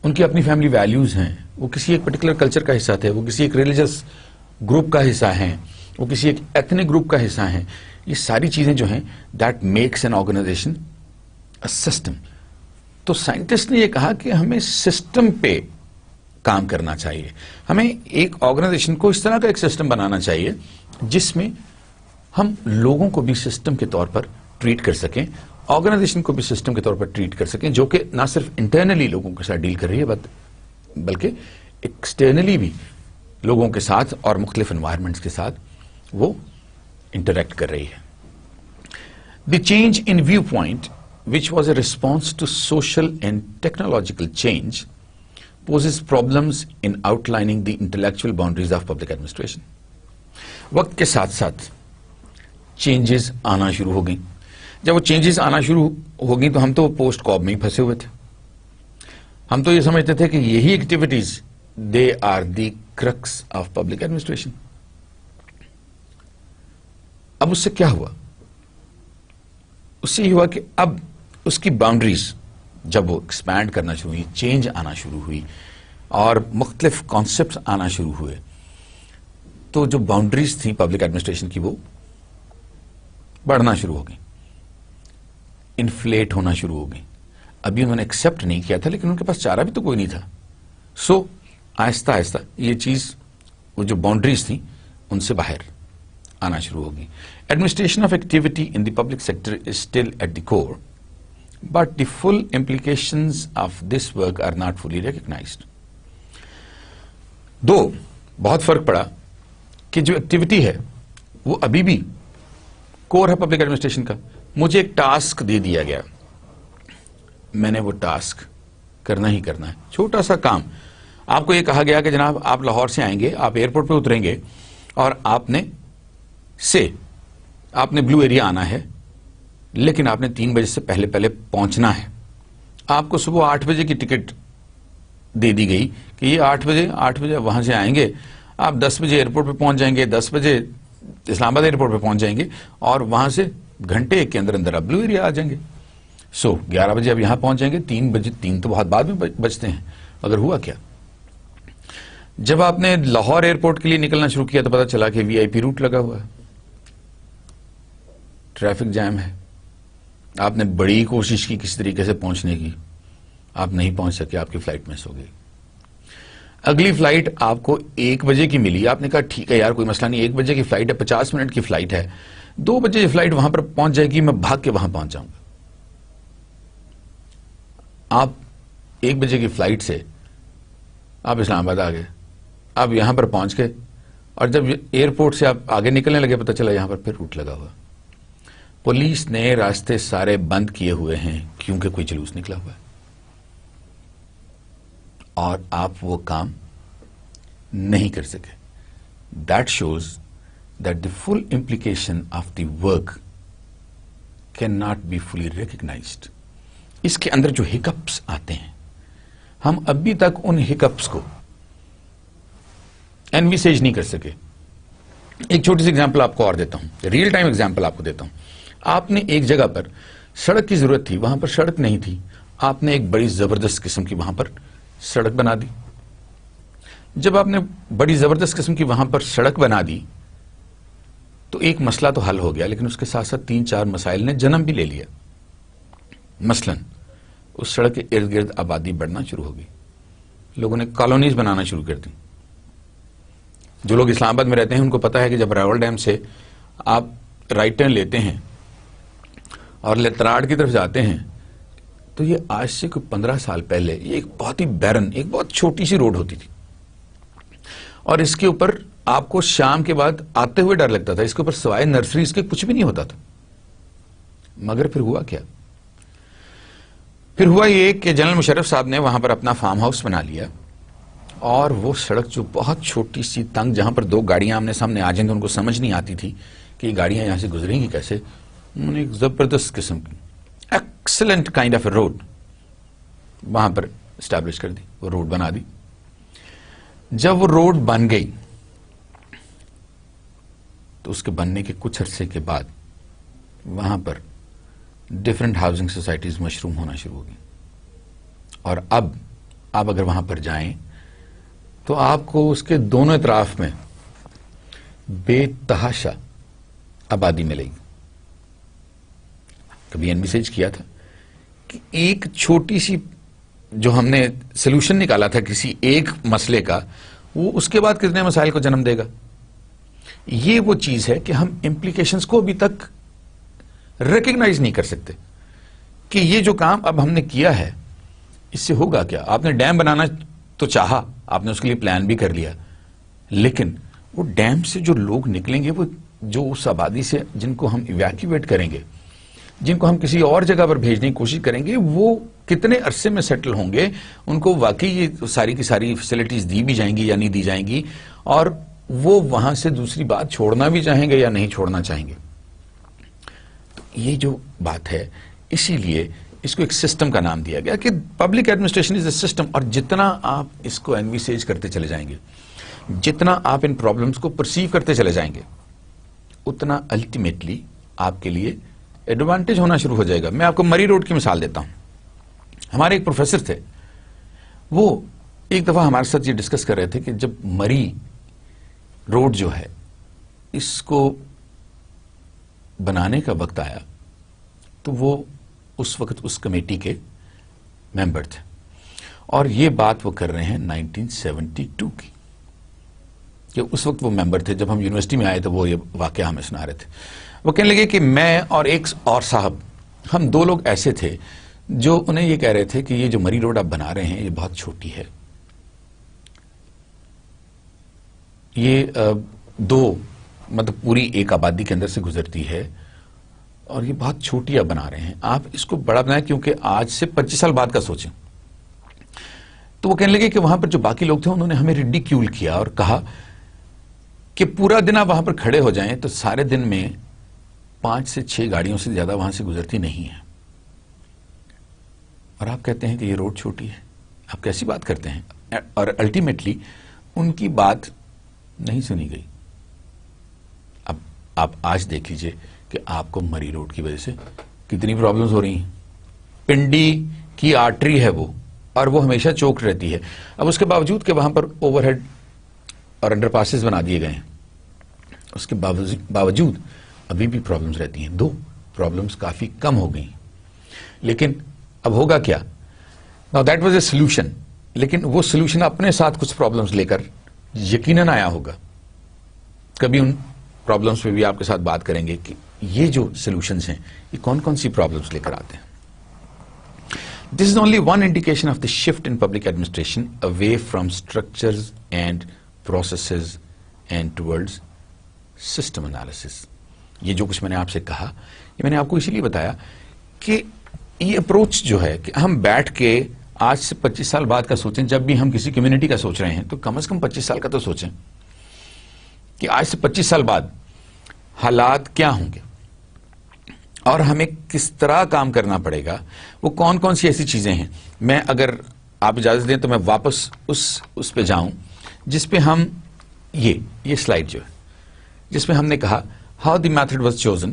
ان کی اپنی فیملی ویلیوز ہیں، وہ کسی ایک پرٹیکولر کلچر کا حصہ تھے، وہ کسی ایک ریلیجس گروپ کا حصہ ہیں، وہ کسی ایک ایتھنک گروپ کا حصہ ہیں. یہ ساری چیزیں جو ہیں that makes an organization a system. تو سائنٹسٹ نے یہ کہا کہ ہمیں سسٹم پہ کام کرنا چاہیے، ہمیں ایک آرگنائزیشن کو اس طرح کا ایک سسٹم بنانا چاہیے جس میں ہم لوگوں کو بھی سسٹم کے طور پر ٹریٹ کر سکیں، آرگنائزیشن کو بھی سسٹم کے طور پر ٹریٹ کر سکیں، جو کہ نہ صرف انٹرنلی لوگوں کے ساتھ ڈیل کر رہی ہے بلکہ ایکسٹرنلی بھی لوگوں کے ساتھ اور مختلف انوائرمنٹس کے ساتھ وہ انٹریکٹ کر رہی ہے. The change in view point which was a response to social and technological change poses problems in outlining the intellectual boundaries of public administration. وقت کے ساتھ ساتھ چینجز آنا شروع ہو گئیں. جب وہ چینجز آنا شروع ہو گئیں تو ہم تو پوسٹ کوب میں ہی پھنسے ہوئے تھے. ہم تو یہ سمجھتے تھے کہ یہی activities they are the crux of public administration. اب اس سے کیا ہوا؟ اس سے یہ ہوا کہ اب اس کی باؤنڈریز جب وہ ایکسپینڈ کرنا شروع ہوئی، چینج آنا شروع ہوئی اور مختلف کانسیپٹس آنا شروع ہوئے، تو جو باؤنڈریز تھیں پبلک ایڈمنسٹریشن کی وہ بڑھنا شروع ہو گئی، انفلیٹ ہونا شروع ہو گئی. ابھی انہوں نے ایکسیپٹ نہیں کیا تھا لیکن ان کے پاس چارہ بھی تو کوئی نہیں تھا. سو آہستہ آہستہ یہ چیز، وہ جو باؤنڈریز تھیں ان سے باہر آنا شروع ہو گئی. Administration of activity in the public sector is still at the core but the full implications of this work are not fully recognized. دو بہت فرق پڑا کہ جو ایکٹیویٹی ہے وہ ابھی بھی کور ہے پبلک ایڈمنسٹریشن کا. مجھے ایک ٹاسک دے دیا گیا، میں نے وہ ٹاسک کرنا ہی کرنا ہے. چھوٹا سا کام، آپ کو یہ کہا گیا کہ جناب آپ لاہور سے آئیں گے، آپ ایئرپورٹ پہ اتریں گے اور آپ نے بلو ایریا آنا ہے، لیکن آپ نے 3 بجے سے پہلے پہنچنا ہے. آپ کو صبح 8 بجے کی ٹکٹ دے دی گئی کہ یہ 8 بجے وہاں سے آئیں گے، آپ 10 بجے ایئرپورٹ پہ پہنچ جائیں گے، 10 بجے اسلام آباد ایئرپورٹ پہ پہنچ جائیں گے اور وہاں سے گھنٹے کے اندر آپ بلو ایریا آ جائیں گے. 11 بجے اب یہاں پہنچ جائیں گے، 3 بجے، 3 تو بہت بعد میں بجتے ہیں. اگر ہوا کیا، جب آپ نے لاہور ایئرپورٹ کے لیے نکلنا شروع کیا تو پتا چلا کہ VIP روٹ لگا ہوا ہے. ٹریفک جام ہے, آپ نے بڑی کوشش کی کسی طریقے سے پہنچنے کی, آپ نہیں پہنچ سکے, آپ کی فلائٹ مس ہو گئی. اگلی فلائٹ آپ کو 1 بجے کی ملی, آپ نے کہا ٹھیک ہے یار کوئی مسئلہ نہیں, 1 بجے کی فلائٹ ہے, 50 منٹ کی فلائٹ ہے, 2 بجے کی فلائٹ وہاں پر پہنچ جائے گی, میں بھاگ کے وہاں پہنچ جاؤں گا. آپ 1 بجے کی فلائٹ سے آپ اسلام آباد آ گئے, آپ یہاں پر پہنچ گئے, اور جب ایئرپورٹ سے آپ آگے نکلنے لگے پتہ چلا یہاں پر پھر روٹ لگا ہوا. پولیس نے راستے سارے بند کیے ہوئے ہیں کیونکہ کوئی جلوس نکلا ہوا ہے, اور آپ وہ کام نہیں کر سکے. That shows that the full implication of the work cannot be fully recognized. اس کے اندر جو ہکپس آتے ہیں, ہم ابھی تک ان ہکپس کو انویسیج نہیں کر سکے. ایک چھوٹی سی ایگزامپل آپ کو اور دیتا ہوں, ریئل ٹائم ایگزامپل آپ کو دیتا ہوں. آپ نے ایک جگہ پر سڑک کی ضرورت تھی, وہاں پر سڑک نہیں تھی, آپ نے ایک بڑی زبردست قسم کی وہاں پر سڑک بنا دی. جب آپ نے بڑی زبردست قسم کی وہاں پر سڑک بنا دی تو ایک مسئلہ تو حل ہو گیا, لیکن اس کے ساتھ ساتھ 3-4 مسائل نے جنم بھی لے لیا. مثلا اس سڑک کے ارد گرد آبادی بڑھنا شروع ہو گئی, لوگوں نے کالونیز بنانا شروع کر دی. جو لوگ اسلام آباد میں رہتے ہیں ان کو پتا ہے کہ جب راول ڈیم سے آپ رائٹ ٹرن لیتے ہیں اور لتراڑ کی طرف جاتے ہیں تو یہ آج سے کوئی 15 سال پہلے یہ ایک بہت ہی بیرن, ایک بہت چھوٹی سی روڈ ہوتی تھی, اور اس کے اوپر آپ کو شام کے بعد آتے ہوئے ڈر لگتا تھا. اس کے اوپر سوائے نرسریز کے کچھ بھی نہیں ہوتا تھا. مگر پھر ہوا کیا؟ پھر ہوا یہ کہ جنرل مشرف صاحب نے وہاں پر اپنا فارم ہاؤس بنا لیا, اور وہ سڑک جو بہت چھوٹی سی تنگ, جہاں پر 2 گاڑیاں آمنے سامنے آ جائیں تو ان کو سمجھ نہیں آتی تھی کہ یہ گاڑیاں یہاں سے گزریں گی کیسے, انہوں نے ایک زبردست قسم کی excellent kind of a road وہاں پر اسٹیبلش کر دی, وہ روڈ بنا دی. جب وہ روڈ بن گئی تو اس کے بننے کے کچھ عرصے کے بعد وہاں پر ڈفرینٹ ہاؤسنگ سوسائٹیز مشروم ہونا شروع ہو گئی, اور اب آپ اگر وہاں پر جائیں تو آپ کو اس کے دونوں اطراف میں بے تحاشا آبادی ملے گی. کبھی انویسیج کیا تھا کہ ایک چھوٹی سی جو ہم نے سلوشن نکالا تھا کسی ایک مسئلے کا, وہ اس کے بعد کتنے مسائل کو جنم دے گا؟ یہ وہ چیز ہے کہ ہم امپلیکیشنز کو ابھی تک ریکگنائز نہیں کر سکتے کہ یہ جو کام اب ہم نے کیا ہے اس سے ہوگا کیا. آپ نے ڈیم بنانا تو چاہا, آپ نے اس کے لیے پلان بھی کر لیا, لیکن وہ ڈیم سے جو لوگ نکلیں گے, وہ جو اس آبادی سے جن کو ہم ایویکیویٹ کریں گے, جن کو ہم کسی اور جگہ پر بھیجنے کی کوشش کریں گے, وہ کتنے عرصے میں سیٹل ہوں گے, ان کو واقعی یہ ساری کی ساری فیسلٹیز دی بھی جائیں گی یا نہیں دی جائیں گی, اور وہ وہاں سے دوسری بات چھوڑنا بھی چاہیں گے یا نہیں چھوڑنا چاہیں گے. تو یہ جو بات ہے, اسی لیے اس کو ایک سسٹم کا نام دیا گیا کہ public administration is a system. اور جتنا آپ اس کو انویسیج کرتے چلے جائیں گے, جتنا آپ ان پرابلمس کو پرسیو کرتے چلے جائیں گے, اتنا الٹیمیٹلی آپ کے لیے ایڈوانٹیج ہونا شروع ہو جائے گا. میں آپ کو مری روڈ کی مثال دیتا ہوں. ہمارے ایک پروفیسر تھے, وہ ایک دفعہ ہمارے ساتھ یہ ڈسکس کر رہے تھے کہ جب مری روڈ جو ہے اس کو بنانے کا وقت آیا تو وہ اس وقت اس کمیٹی کے ممبر تھے, اور یہ بات وہ کر رہے ہیں 1972 کی, کہ اس وقت وہ ممبر تھے. جب ہم یونیورسٹی میں آئے تو وہ یہ واقعہ ہمیں سنا رہے تھے. وہ کہنے لگے کہ میں اور ایک اور صاحب, ہم 2 لوگ ایسے تھے جو انہیں یہ کہہ رہے تھے کہ یہ جو مری روڈ آپ بنا رہے ہیں یہ بہت چھوٹی ہے, یہ 2 مطلب پوری ایک آبادی کے اندر سے گزرتی ہے, اور یہ بہت چھوٹی آپ بنا رہے ہیں, آپ اس کو بڑا بنائیں کیونکہ آج سے 25 سال بعد کا سوچیں. تو وہ کہنے لگے کہ وہاں پر جو باقی لوگ تھے انہوں نے ہمیں ریڈیکیول کیا اور کہا کہ پورا دن آپ وہاں پر کھڑے ہو جائیں تو سارے دن میں 5 سے 6 گاڑیوں سے زیادہ وہاں سے گزرتی نہیں ہیں, اور آپ کہتے ہیں کہ یہ روڈ چھوٹی ہے, آپ کیسی بات کرتے ہیں. اور الٹیمیٹلی ان کی بات نہیں سنی گئی. اب آپ آج دیکھ لیجئے کہ آپ کو مری روڈ کی وجہ سے کتنی پرابلمز ہو رہی ہیں. پنڈی کی آرٹری ہے وہ, اور وہ ہمیشہ چوک رہتی ہے. اب اس کے باوجود کہ وہاں پر اوور ہیڈ اور انڈر پاسز بنا دیے گئے ہیں, اس کے باوجود ابھی بھی پرابلمز رہتی ہیں. دو پرابلمز کافی کم ہو گئی, لیکن اب ہوگا کیا؟ Now that was a solution, لیکن وہ سولوشن اپنے ساتھ کچھ پرابلمز لے کر یقیناً آیا ہوگا. کبھی ان پرابلمز پہ بھی آپ کے ساتھ بات کریں گے کہ یہ جو سولوشنز ہیں یہ کون کون سی پرابلمز لے کر آتے ہیں. This is only one indication of the shift in public administration away from structures and processes and towards system analysis. یہ جو کچھ میں نے آپ سے کہا, یہ میں نے آپ کو اسی لیے بتایا کہ یہ اپروچ جو ہے کہ ہم بیٹھ کے آج سے 25 سال بعد کا سوچیں. جب بھی ہم کسی کمیونٹی کا سوچ رہے ہیں تو کم از کم 25 سال کا تو سوچیں کہ آج سے 25 سال بعد حالات کیا ہوں گے اور ہمیں کس طرح کام کرنا پڑے گا. وہ کون کون سی ایسی چیزیں ہیں. میں اگر آپ اجازت دیں تو میں واپس اس پہ جاؤں جس پہ ہم یہ سلائیڈ جو ہے جس میں ہم نے کہا how the method was chosen,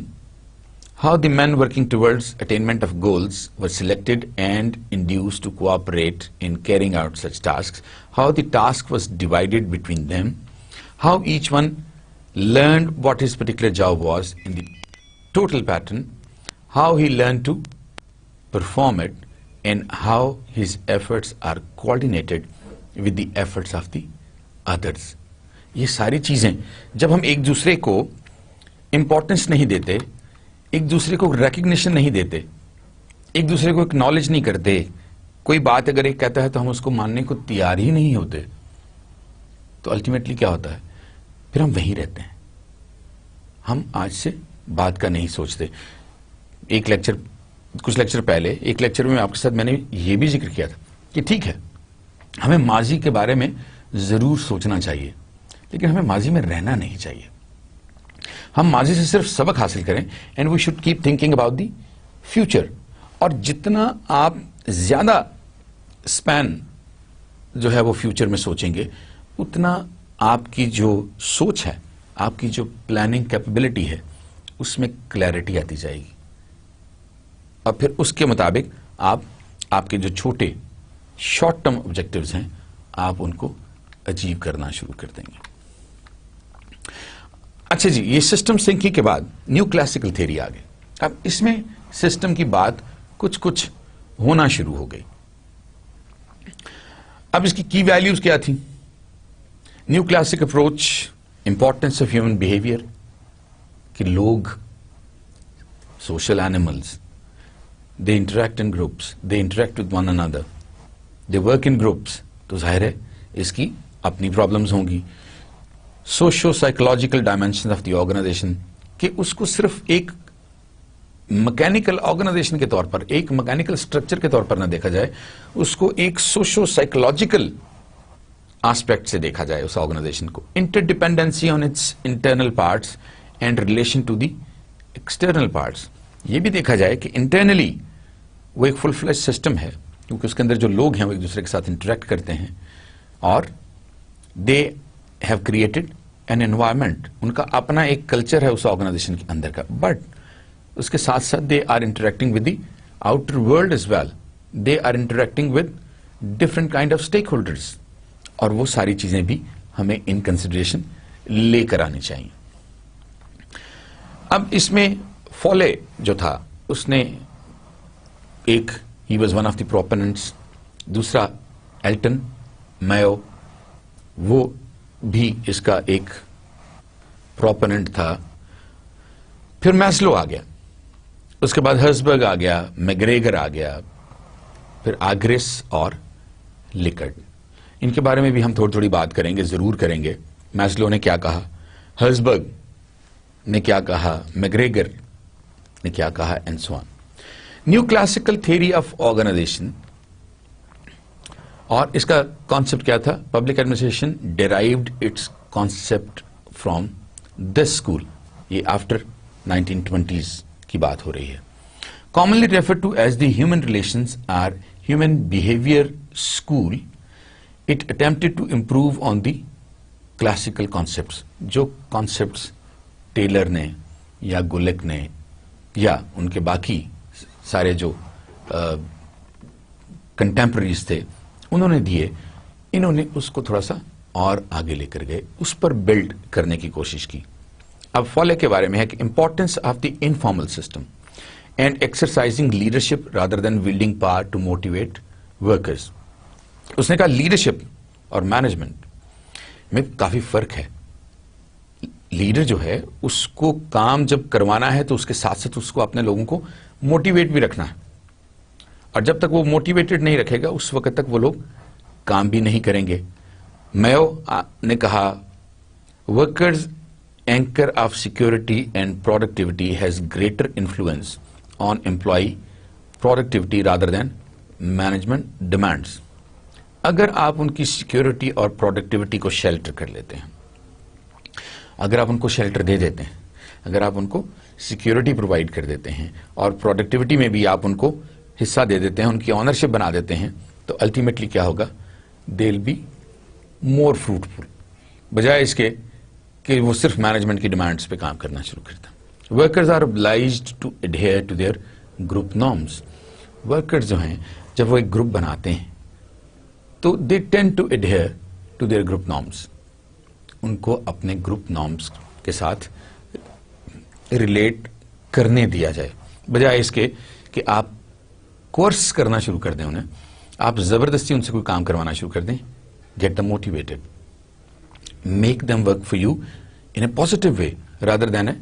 how the men working towards attainment of goals were selected and induced to cooperate in carrying out such tasks, how the task was divided between them, how each one learned what his particular job was in the total pattern, how he learned to perform it, and how his efforts are coordinated with the efforts of the others. یہ ساری چیزیں جب ہم ایک دوسرے کو importance نہیں دیتے, ایک دوسرے کو ریکگنیشن نہیں دیتے, ایک دوسرے کو اکنالج نہیں کرتے, کوئی بات اگر ایک کہتا ہے تو ہم اس کو ماننے کو تیار ہی نہیں ہوتے, تو الٹیمیٹلی کیا ہوتا ہے؟ پھر ہم وہیں رہتے ہیں. ہم آج سے بات کا نہیں سوچتے. کچھ لیکچر پہلے ایک لیکچر میں آپ کے ساتھ میں نے یہ بھی ذکر کیا تھا کہ ٹھیک ہے ہمیں ماضی کے بارے میں ضرور سوچنا چاہیے, لیکن ہمیں ماضی میں رہنا نہیں چاہیے. ہم ماضی سے صرف سبق حاصل کریں and we should keep thinking about the future. اور جتنا آپ زیادہ اسپین جو ہے وہ فیوچر میں سوچیں گے, اتنا آپ کی جو سوچ ہے, آپ کی جو پلاننگ کیپبلٹی ہے, اس میں کلیئرٹی آتی جائے گی. اور پھر اس کے مطابق آپ کے جو چھوٹے شارٹ ٹرم آبجیکٹیوز ہیں آپ ان کو اچیو کرنا شروع کر دیں گے. اچھا جی, یہ سسٹم تھنکنگ کے بعد نیو کلاسیکل تھیوری آ گئی. اب اس میں سسٹم کی بات کچھ ہونا شروع ہو گئی. اب اس کی کی ویلیوز کیا تھیں؟ Neo classic approach, importance of human behaviour, کہ لوگ social animals, they interact in groups, they interact with one another, they work in groups. تو ظاہر ہے اس کی اپنی پرابلمز ہوں گی. Socio psychological dimension of the organization, کہ اس کو صرف ایک مکینیکل آرگنائزیشن کے طور پر, ایک مکینیکل اسٹرکچر کے طور پر نہ دیکھا جائے, اس کو ایک سوشو سائیکولوجیکل آسپیکٹ سے دیکھا جائے اس آرگنائزیشن کو. Interdependency on its internal parts and relation to the external parts. یہ بھی دیکھا جائے کہ انٹرنلی وہ ایک فل فلیش سسٹم ہے, کیونکہ اس کے اندر جو لوگ ہیں وہ ایک دوسرے کے ساتھ انٹریکٹ کرتے ہیں, اور they have created an environment, ان کا اپنا ایک کلچر ہے اس آرگنائزیشن کے اندر کا. بٹ اس کے ساتھ ساتھ they are interacting with the outer world as well, they are interacting with different kind of stakeholders. اور وہ ساری چیزیں بھی ہمیں ان کنسیڈریشن لے کر آنی چاہیے. اب اس میں فولے جو تھا اس نے ایک, he was one of the proponents. دوسرا ایلٹن میو, وہ بھی اس کا ایک پروپوننٹ تھا. پھر میسلو آ گیا, اس کے بعد ہرزبرگ آ گیا, میگریگر آ گیا, پھر آگریس اور لکرڈ. ان کے بارے میں بھی ہم تھوڑی بات کریں گے, ضرور کریں گے. میسلو نے کیا کہا, ہرزبرگ نے کیا کہا, میگریگر نے کیا کہا, and so on. Neo classical theory of organization, اور اس کا کانسیپٹ کیا تھا؟ Public administration derived its concept from this school. یہ آفٹر 1920s کی بات ہو رہی ہے. Commonly refer to as the human relations or human behaviour school. It attempted to improve on the classical concepts. جو کانسیپٹس ٹیلر نے یا گولک نے یا ان کے باقی سارے جو کنٹمپرریز تھے انہوں نے دیے, انہوں نے اس کو تھوڑا سا اور آگے لے کر گئے, اس پر بلڈ کرنے کی کوشش کی. اب فولے کے بارے میں ہے کہ importance of the informal system and exercising leadership rather than wielding power to motivate workers. اس نے کہا لیڈرشپ اور مینجمنٹ میں کافی فرق ہے. لیڈر جو ہے اس کو کام جب کروانا ہے تو اس کے ساتھ ساتھ اس کو اپنے لوگوں کو موٹیویٹ بھی رکھنا ہے, اور جب تک وہ موٹیویٹڈ نہیں رکھے گا اس وقت تک وہ لوگ کام بھی نہیں کریں گے. میو نے کہا workers anchor of security and productivity has greater influence on employee productivity rather than management demands. اگر آپ ان کی سیکورٹی اور پروڈکٹیوٹی کو شیلٹر کر لیتے ہیں, اگر آپ ان کو شیلٹر دے دیتے ہیں, اگر آپ ان کو سیکورٹی پرووائڈ کر دیتے ہیں اور پروڈکٹیوٹی میں بھی آپ ان کو حصہ دے دیتے ہیں, ان کی آنرشپ بنا دیتے ہیں, تو الٹیمیٹلی کیا ہوگا, دے ول بی مور فروٹفل, بجائے اس کے کہ وہ صرف مینجمنٹ کی ڈیمانڈس پہ کام کرنا شروع کرتا. Workers are obliged to adhere to their group norms. Workers جو ہیں جب وہ ایک گروپ بناتے ہیں تو they tend to adhere to their group norms. ان کو اپنے گروپ نارمس کے ساتھ ریلیٹ کرنے دیا جائے, بجائے اس کے کہ آپ کورس کرنا شروع کر دیں انہیں, آپ زبردستی ان سے کوئی کام کروانا شروع کر دیں. Get them motivated, make them work for you in a positive way rather than a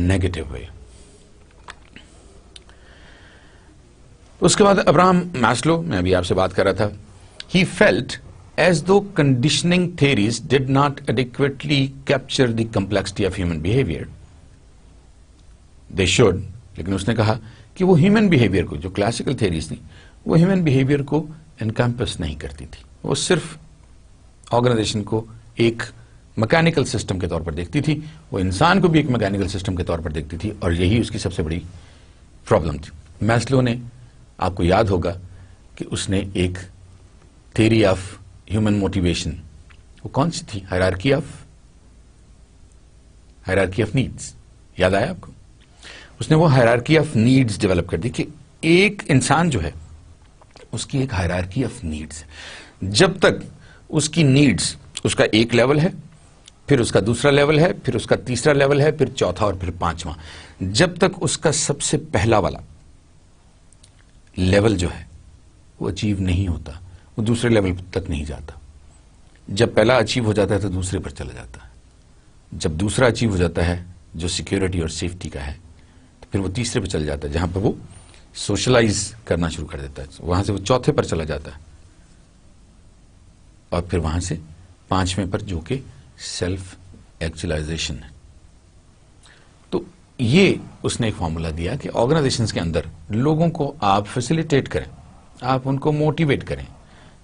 negative way. اس کے بعد ابراہم میسلو, میں ابھی آپ سے بات کر رہا تھا, he felt as though conditioning theories did not adequately capture the complexity of human behavior. They should, لیکن اس نے کہا کہ وہ ہیومن بیہیویئر کو, جو کلاسیکل تھیریز تھیں وہ ہیومن بیہیویئر کو انکمپس نہیں کرتی تھی. وہ صرف آرگنائزیشن کو ایک مکینیکل سسٹم کے طور پر دیکھتی تھی, وہ انسان کو بھی ایک مکینیکل سسٹم کے طور پر دیکھتی تھی, اور یہی اس کی سب سے بڑی پرابلم تھی. میسلو نے, آپ کو یاد ہوگا کہ اس نے ایک تھیری آف ہیومن موٹیویشن, وہ کون سی تھی, ہائرارکی آف نیڈس, یاد آیا آپ کو؟ اس نے وہ ہائرارکی آف نیڈس ڈیولپ کر دی کہ ایک انسان جو ہے اس کی ایک ہائرارکی آف نیڈس ہے. جب تک اس کی نیڈس, اس کا ایک لیول ہے, پھر اس کا دوسرا لیول ہے, پھر اس کا تیسرا لیول ہے, پھر چوتھا اور پھر پانچواں, جب تک اس کا سب سے پہلا والا لیول جو ہے وہ اچیو نہیں ہوتا, وہ دوسرے لیول تک نہیں جاتا. جب پہلا اچیو ہو جاتا ہے تو دوسرے پر چلا جاتا ہے, جب دوسرا اچیو ہو جاتا ہے جو سیکیورٹی اور سیفٹی کا ہے تو پھر وہ تیسرے پر چل جاتا ہے جہاں پہ وہ سوشلائز کرنا شروع کر دیتا ہے, وہاں سے وہ چوتھے پر چلا جاتا ہے, اور پھر وہاں سے پانچویں پر جو کہ سیلف ایکچولائزیشن ہے. تو یہ اس نے ایک فارمولا دیا کہ آرگنائزیشنز کے اندر لوگوں کو آپ فیسیلیٹیٹ کریں, آپ ان کو موٹیویٹ کریں,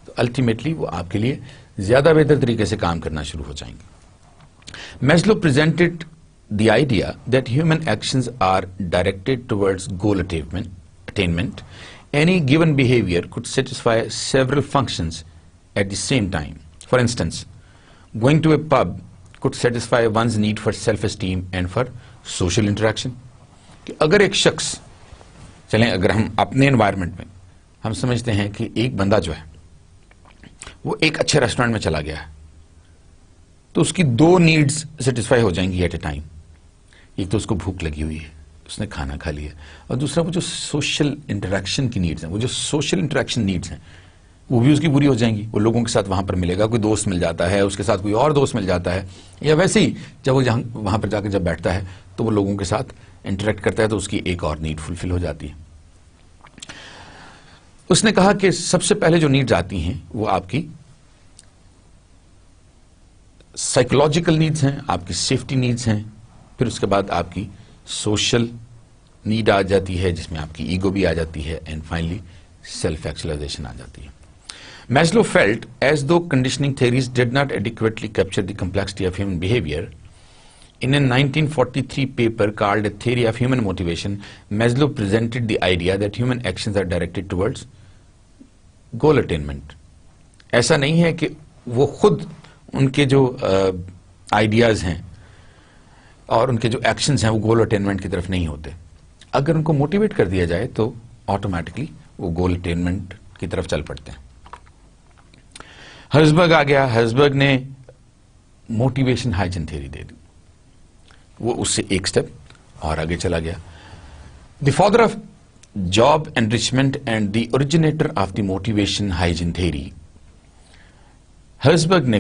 تو الٹیمیٹلی وہ آپ کے لیے زیادہ بہتر طریقے سے کام کرنا شروع ہو جائیں گے. Maslow presented the idea that human actions are directed towards goal attainment. Any given behavior could satisfy several functions at the same time. For instance, going to a pub could satisfy one's need for self-esteem and for social interaction. کہ اگر ایک شخص, چلیں اگر ہم اپنے environment میں ہم سمجھتے ہیں کہ ایک بندہ جو ہے وہ ایک اچھے ریسٹورینٹ میں چلا گیا ہے تو اس کی دو نیڈز سیٹسفائی ہو جائیں گی ایٹ اے ٹائم. ایک تو اس کو بھوک لگی ہوئی ہے, اس نے کھانا کھا لیا, اور دوسرا وہ جو سوشل انٹریکشن کی نیڈز ہیں, وہ جو سوشل انٹریکشن نیڈز ہیں وہ بھی اس کی پوری ہو جائیں گی. وہ لوگوں کے ساتھ وہاں پر ملے گا, کوئی دوست مل جاتا ہے, اس کے ساتھ کوئی اور دوست مل جاتا ہے, یا ویسے ہی جب وہ وہاں پر جا کے جب بیٹھتا ہے تو وہ لوگوں کے ساتھ انٹریکٹ کرتا ہے تو اس کی ایک اور نیڈ فلفل ہو جاتی ہے. اس نے کہا کہ سب سے پہلے جو نیڈز آتی ہیں وہ آپ کی سائیکولوجیکل نیڈز ہیں, آپ کی سیفٹی نیڈز ہیں, پھر اس کے بعد آپ کی سوشل نیڈ آ جاتی ہے جس میں آپ کی ایگو بھی آ جاتی ہے, اینڈ فائنلی سیلف ایکچولائزیشن آ جاتی ہے. Maslow felt as though conditioning theories did not adequately capture the complexity of human behavior. In a 1943 paper called A Theory of Human Motivation, Maslow presented the idea that human actions are directed towards goal attainment. ایسا نہیں ہے کہ وہ خود ان کے جو ideas ہیں اور ان کے جو ایکشنز ہیں وہ گول اٹینمنٹ کی طرف نہیں ہوتے. اگر ان کو موٹیویٹ کر دیا جائے تو آٹومیٹکلی وہ گول اٹینمنٹ کی طرف چل پڑتے ہیں. ہرزبرگ آ گیا, ہرزبرگ نے موٹیویشن ہائجن تھیوری دے دی. وہ اس سے ایک سٹیپ اور آگے چلا گیا. The father of job enrichment and the originator of the motivation hygiene theory. Herzberg نے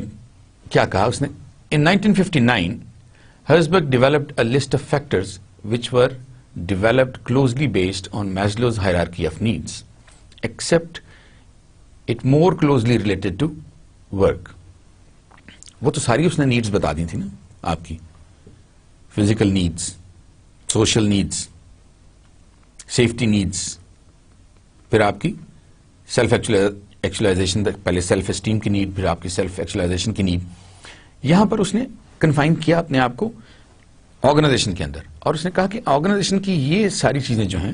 کیا کہا؟ اس نے in 1959 Herzberg developed a list of factors which were developed closely based on Maslow's hierarchy of needs, except it more closely related to work. وہ تو ساری اس نے needs بتا دی تھی نا آپ کی، physical needs, social needs, safety needs, پھر آپ کی سیلف ایکچولائزیشن، پہلے سیلف اسٹیم کی نیڈ، پھر آپ کی سیلف ایکچولائزیشن کی نیڈ. یہاں پر اس نے کنفائن کیا اپنے آپ کو آرگنائزیشن کے اندر، اور اس نے کہا کہ آرگنائزیشن کی یہ ساری چیزیں جو ہیں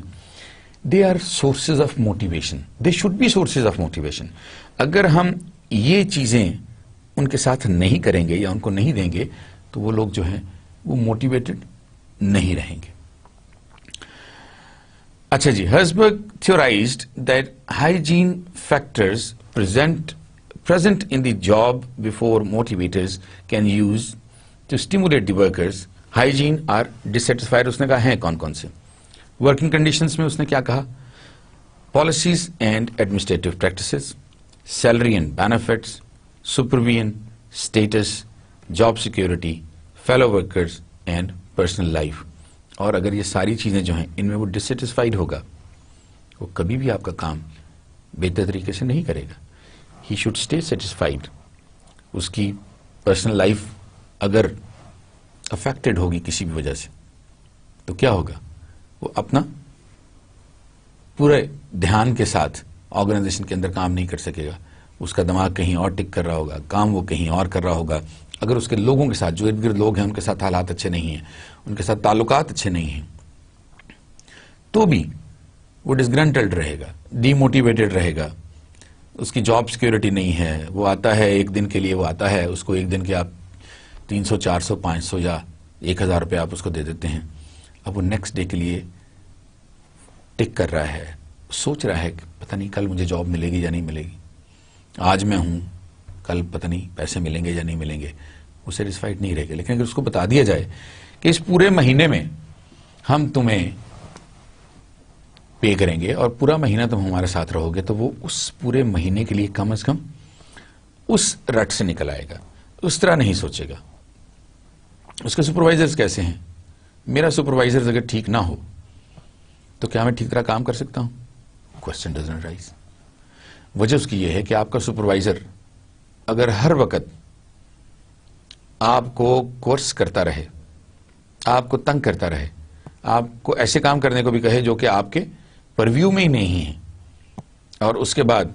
they are sources of motivation, they should be sources of motivation. اگر ہم یہ چیزیں ان کے ساتھ نہیں کریں گے یا ان کو نہیں دیں گے تو وہ لوگ جو ہیں وہ موٹیویٹڈ نہیں رہیں گے. اچھا جی، Herzberg theorized that hygiene factors present in the job before motivators can use to stimulate the workers. Hygiene are dissatisfied. اس نے کہا ہیں کون کون سے ورکنگ کنڈیشنز میں؟ اس نے کیا کہا؟ policies and administrative practices, salary and benefits, supervision, status, job security, fellow workers and personal life. اور اگر یہ ساری چیزیں جو ہیں ان میں وہ ڈسسیٹسفائیڈ ہوگا، وہ کبھی بھی آپ کا کام بہتر طریقے سے نہیں کرے گا. He should stay satisfied. اس کی پرسنل لائف اگر افیکٹڈ ہوگی کسی بھی وجہ سے تو کیا ہوگا؟ وہ اپنا پورے دھیان کے ساتھ آرگنائزیشن کے اندر کام نہیں کر سکے گا. اس کا دماغ کہیں اور ٹک کر رہا ہوگا، کام وہ کہیں اور کر رہا ہوگا. اگر اس کے لوگوں کے ساتھ، جو ارد گرد لوگ ہیں ان کے ساتھ حالات اچھے نہیں ہیں، ان کے ساتھ تعلقات اچھے نہیں ہیں، تو بھی وہ ڈسگرنٹلڈ رہے گا، ڈی موٹیویٹڈ رہے گا. اس کی جاب سیکیورٹی نہیں ہے. وہ آتا ہے ایک دن کے لیے، وہ آتا ہے، اس کو ایک دن کے آپ 300 400 500 یا 1000 روپے آپ اس کو دے دیتے ہیں. اب وہ نیکسٹ ڈے کے لیے ٹک کر رہا ہے، سوچ رہا ہے کہ پتہ نہیں کل مجھے جاب ملے گی یا نہیں ملے گی، آج میں ہوں، کل پتہ نہیں پیسے ملیں گے یا نہیں ملیں گے. وہ سیٹسفائیڈ نہیں رہے گا. لیکن اگر اس کو بتا دیا جائے کہ اس پورے مہینے میں ہم تمہیں پے کریں گے اور پورا مہینہ تم ہمارے ساتھ رہو گے، تو وہ اس پورے مہینے کے لیے کم از کم اس رٹ سے نکل آئے گا. اس طرح نہیں سوچے گا. اس کے سپروائزرز کیسے ہیں؟ میرا سپروائزر اگر ٹھیک نہ ہو تو کیا میں ٹھیک طرح کام کر سکتا ہوں؟ Question doesn't rise. وجہ اس کی یہ ہے کہ آپ کا سپروائزر اگر ہر وقت آپ کو کورس کرتا رہے، آپ کو تنگ کرتا رہے، آپ کو ایسے کام کرنے کو بھی کہے جو کہ آپ کے پرویو میں ہی نہیں ہیں، اور اس کے بعد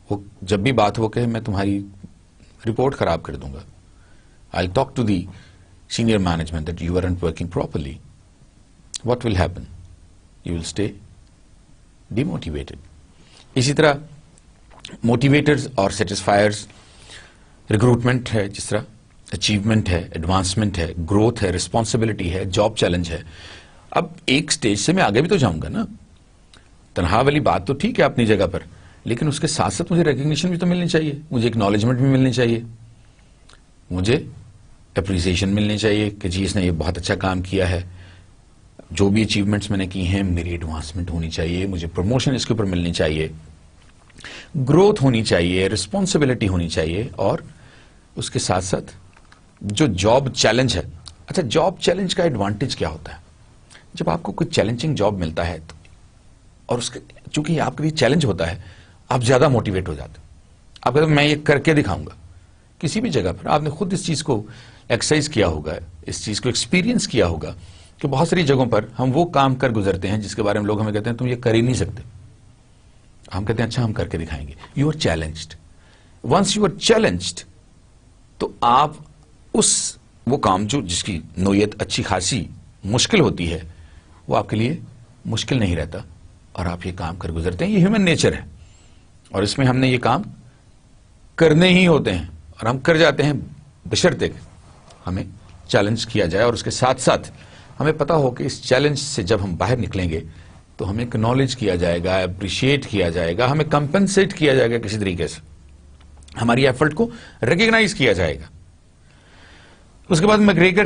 وہ جب بھی بات ہو کہے میں تمہاری رپورٹ خراب کر دوں گا، I'll talk to the senior management that you aren't working properly, what will happen? You will stay demotivated. اسی طرح موٹیویٹرز اور سیٹسفائرز، ریکروٹمنٹ ہے، جس طرح اچیومنٹ ہے، ایڈوانسمنٹ ہے، گروتھ ہے، رسپانسبلٹی ہے، جاب چیلنج ہے. اب ایک سٹیج سے میں آگے بھی تو جاؤں گا نا. تنہا والی بات تو ٹھیک ہے اپنی جگہ پر، لیکن اس کے ساتھ ساتھ مجھے ریکگنیشن بھی تو ملنی چاہیے، مجھے اکنالجمنٹ بھی ملنی چاہیے، مجھے اپریسیشن ملنی چاہیے کہ جی اس نے یہ بہت اچھا کام کیا ہے، جو بھی اچیومنٹس میں نے کی ہیں میری ایڈوانسمنٹ ہونی چاہیے، مجھے پروموشن اس کے اوپر ملنی چاہیے، گروتھ ہونی چاہیے، رسپانسبلٹی ہونی چاہیے. اور اس کے ساتھ ساتھ جو جاب چیلنج ہے. اچھا، جاب چیلنج کا ایڈوانٹیج کیا ہوتا ہے؟ جب آپ کو کوئی چیلنجنگ جاب ملتا ہے تو، اور اس کے چونکہ یہ آپ کے لیے چیلنج ہوتا ہے، آپ زیادہ موٹیویٹ ہو جاتے ہیں. آپ کہتے ہیں میں یہ کر کے دکھاؤں گا. کسی بھی جگہ پر آپ نے خود اس چیز کو ایکسرسائز کیا ہوگا، اس چیز کو ایکسپیرینس کیا ہوگا کہ بہت ساری جگہوں پر ہم وہ کام کر گزرتے ہیں جس کے بارے میں لوگ ہمیں کہتے ہیں تم یہ کر ہی نہیں سکتے. ہم کہتے ہیں اچھا ہم کر کے دکھائیں گے. You are challenged. Once you are challenged تو آپ وہ کام جو جس کی نوعیت اچھی خاصی مشکل ہوتی ہے وہ آپ کے لیے مشکل نہیں رہتا، اور آپ یہ کام کر گزرتے ہیں. یہ ہیومن نیچر ہے، اور اس میں ہم نے یہ کام کرنے ہی ہوتے ہیں، اور ہم کر جاتے ہیں بشرطے ہمیں چیلنج کیا جائے، اور اس کے ساتھ ساتھ ہمیں پتا ہو کہ اس چیلنج سے جب ہم باہر نکلیں گے تو ہمیں اکنالج کیا جائے گا، اپریشیٹ کیا جائے گا، ہمیں کمپنسیٹ کیا جائے گا کسی طریقے سے، ہماری ایفرٹ کو ریکگنائز کیا جائے گا. اس کے بعد میگریگر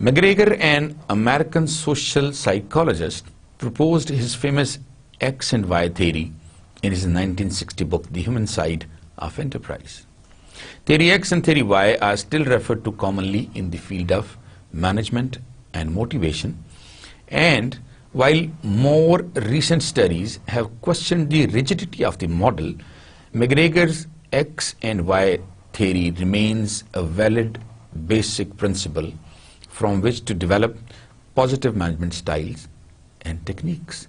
McGregor, an American social psychologist, proposed his famous X and Y theory in his 1960 book, The Human Side of Enterprise. Theory X and Theory Y are still referred to commonly in the field of management and motivation, and while more recent studies have questioned the rigidity of the model, McGregor's X and Y theory remains a valid basic principle from which to develop positive management styles and techniques.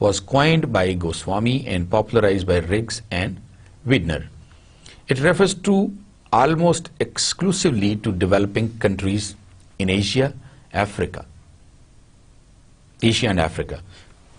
was coined by Goswami and popularized by Riggs and Widner. It refers to almost exclusively to developing countries in Asia and Africa.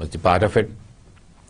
was the part of it,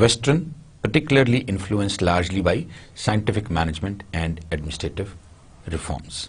Western, particularly influenced largely by scientific management and administrative reforms.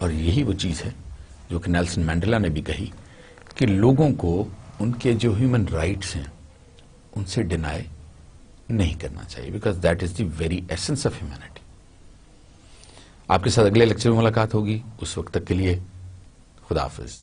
اور یہی وہ چیز ہے جو کہ Nelson Mandela نے بھی کہی کہ لوگوں کو ان کے جو ہیومن رائٹس ہیں ان سے ڈینائی نہیں کرنا چاہیے، because that is the very essence of humanity. آپ کے ساتھ اگلے لیکچر میں ملاقات ہوگی. اس وقت تک کے لیے خدا حافظ.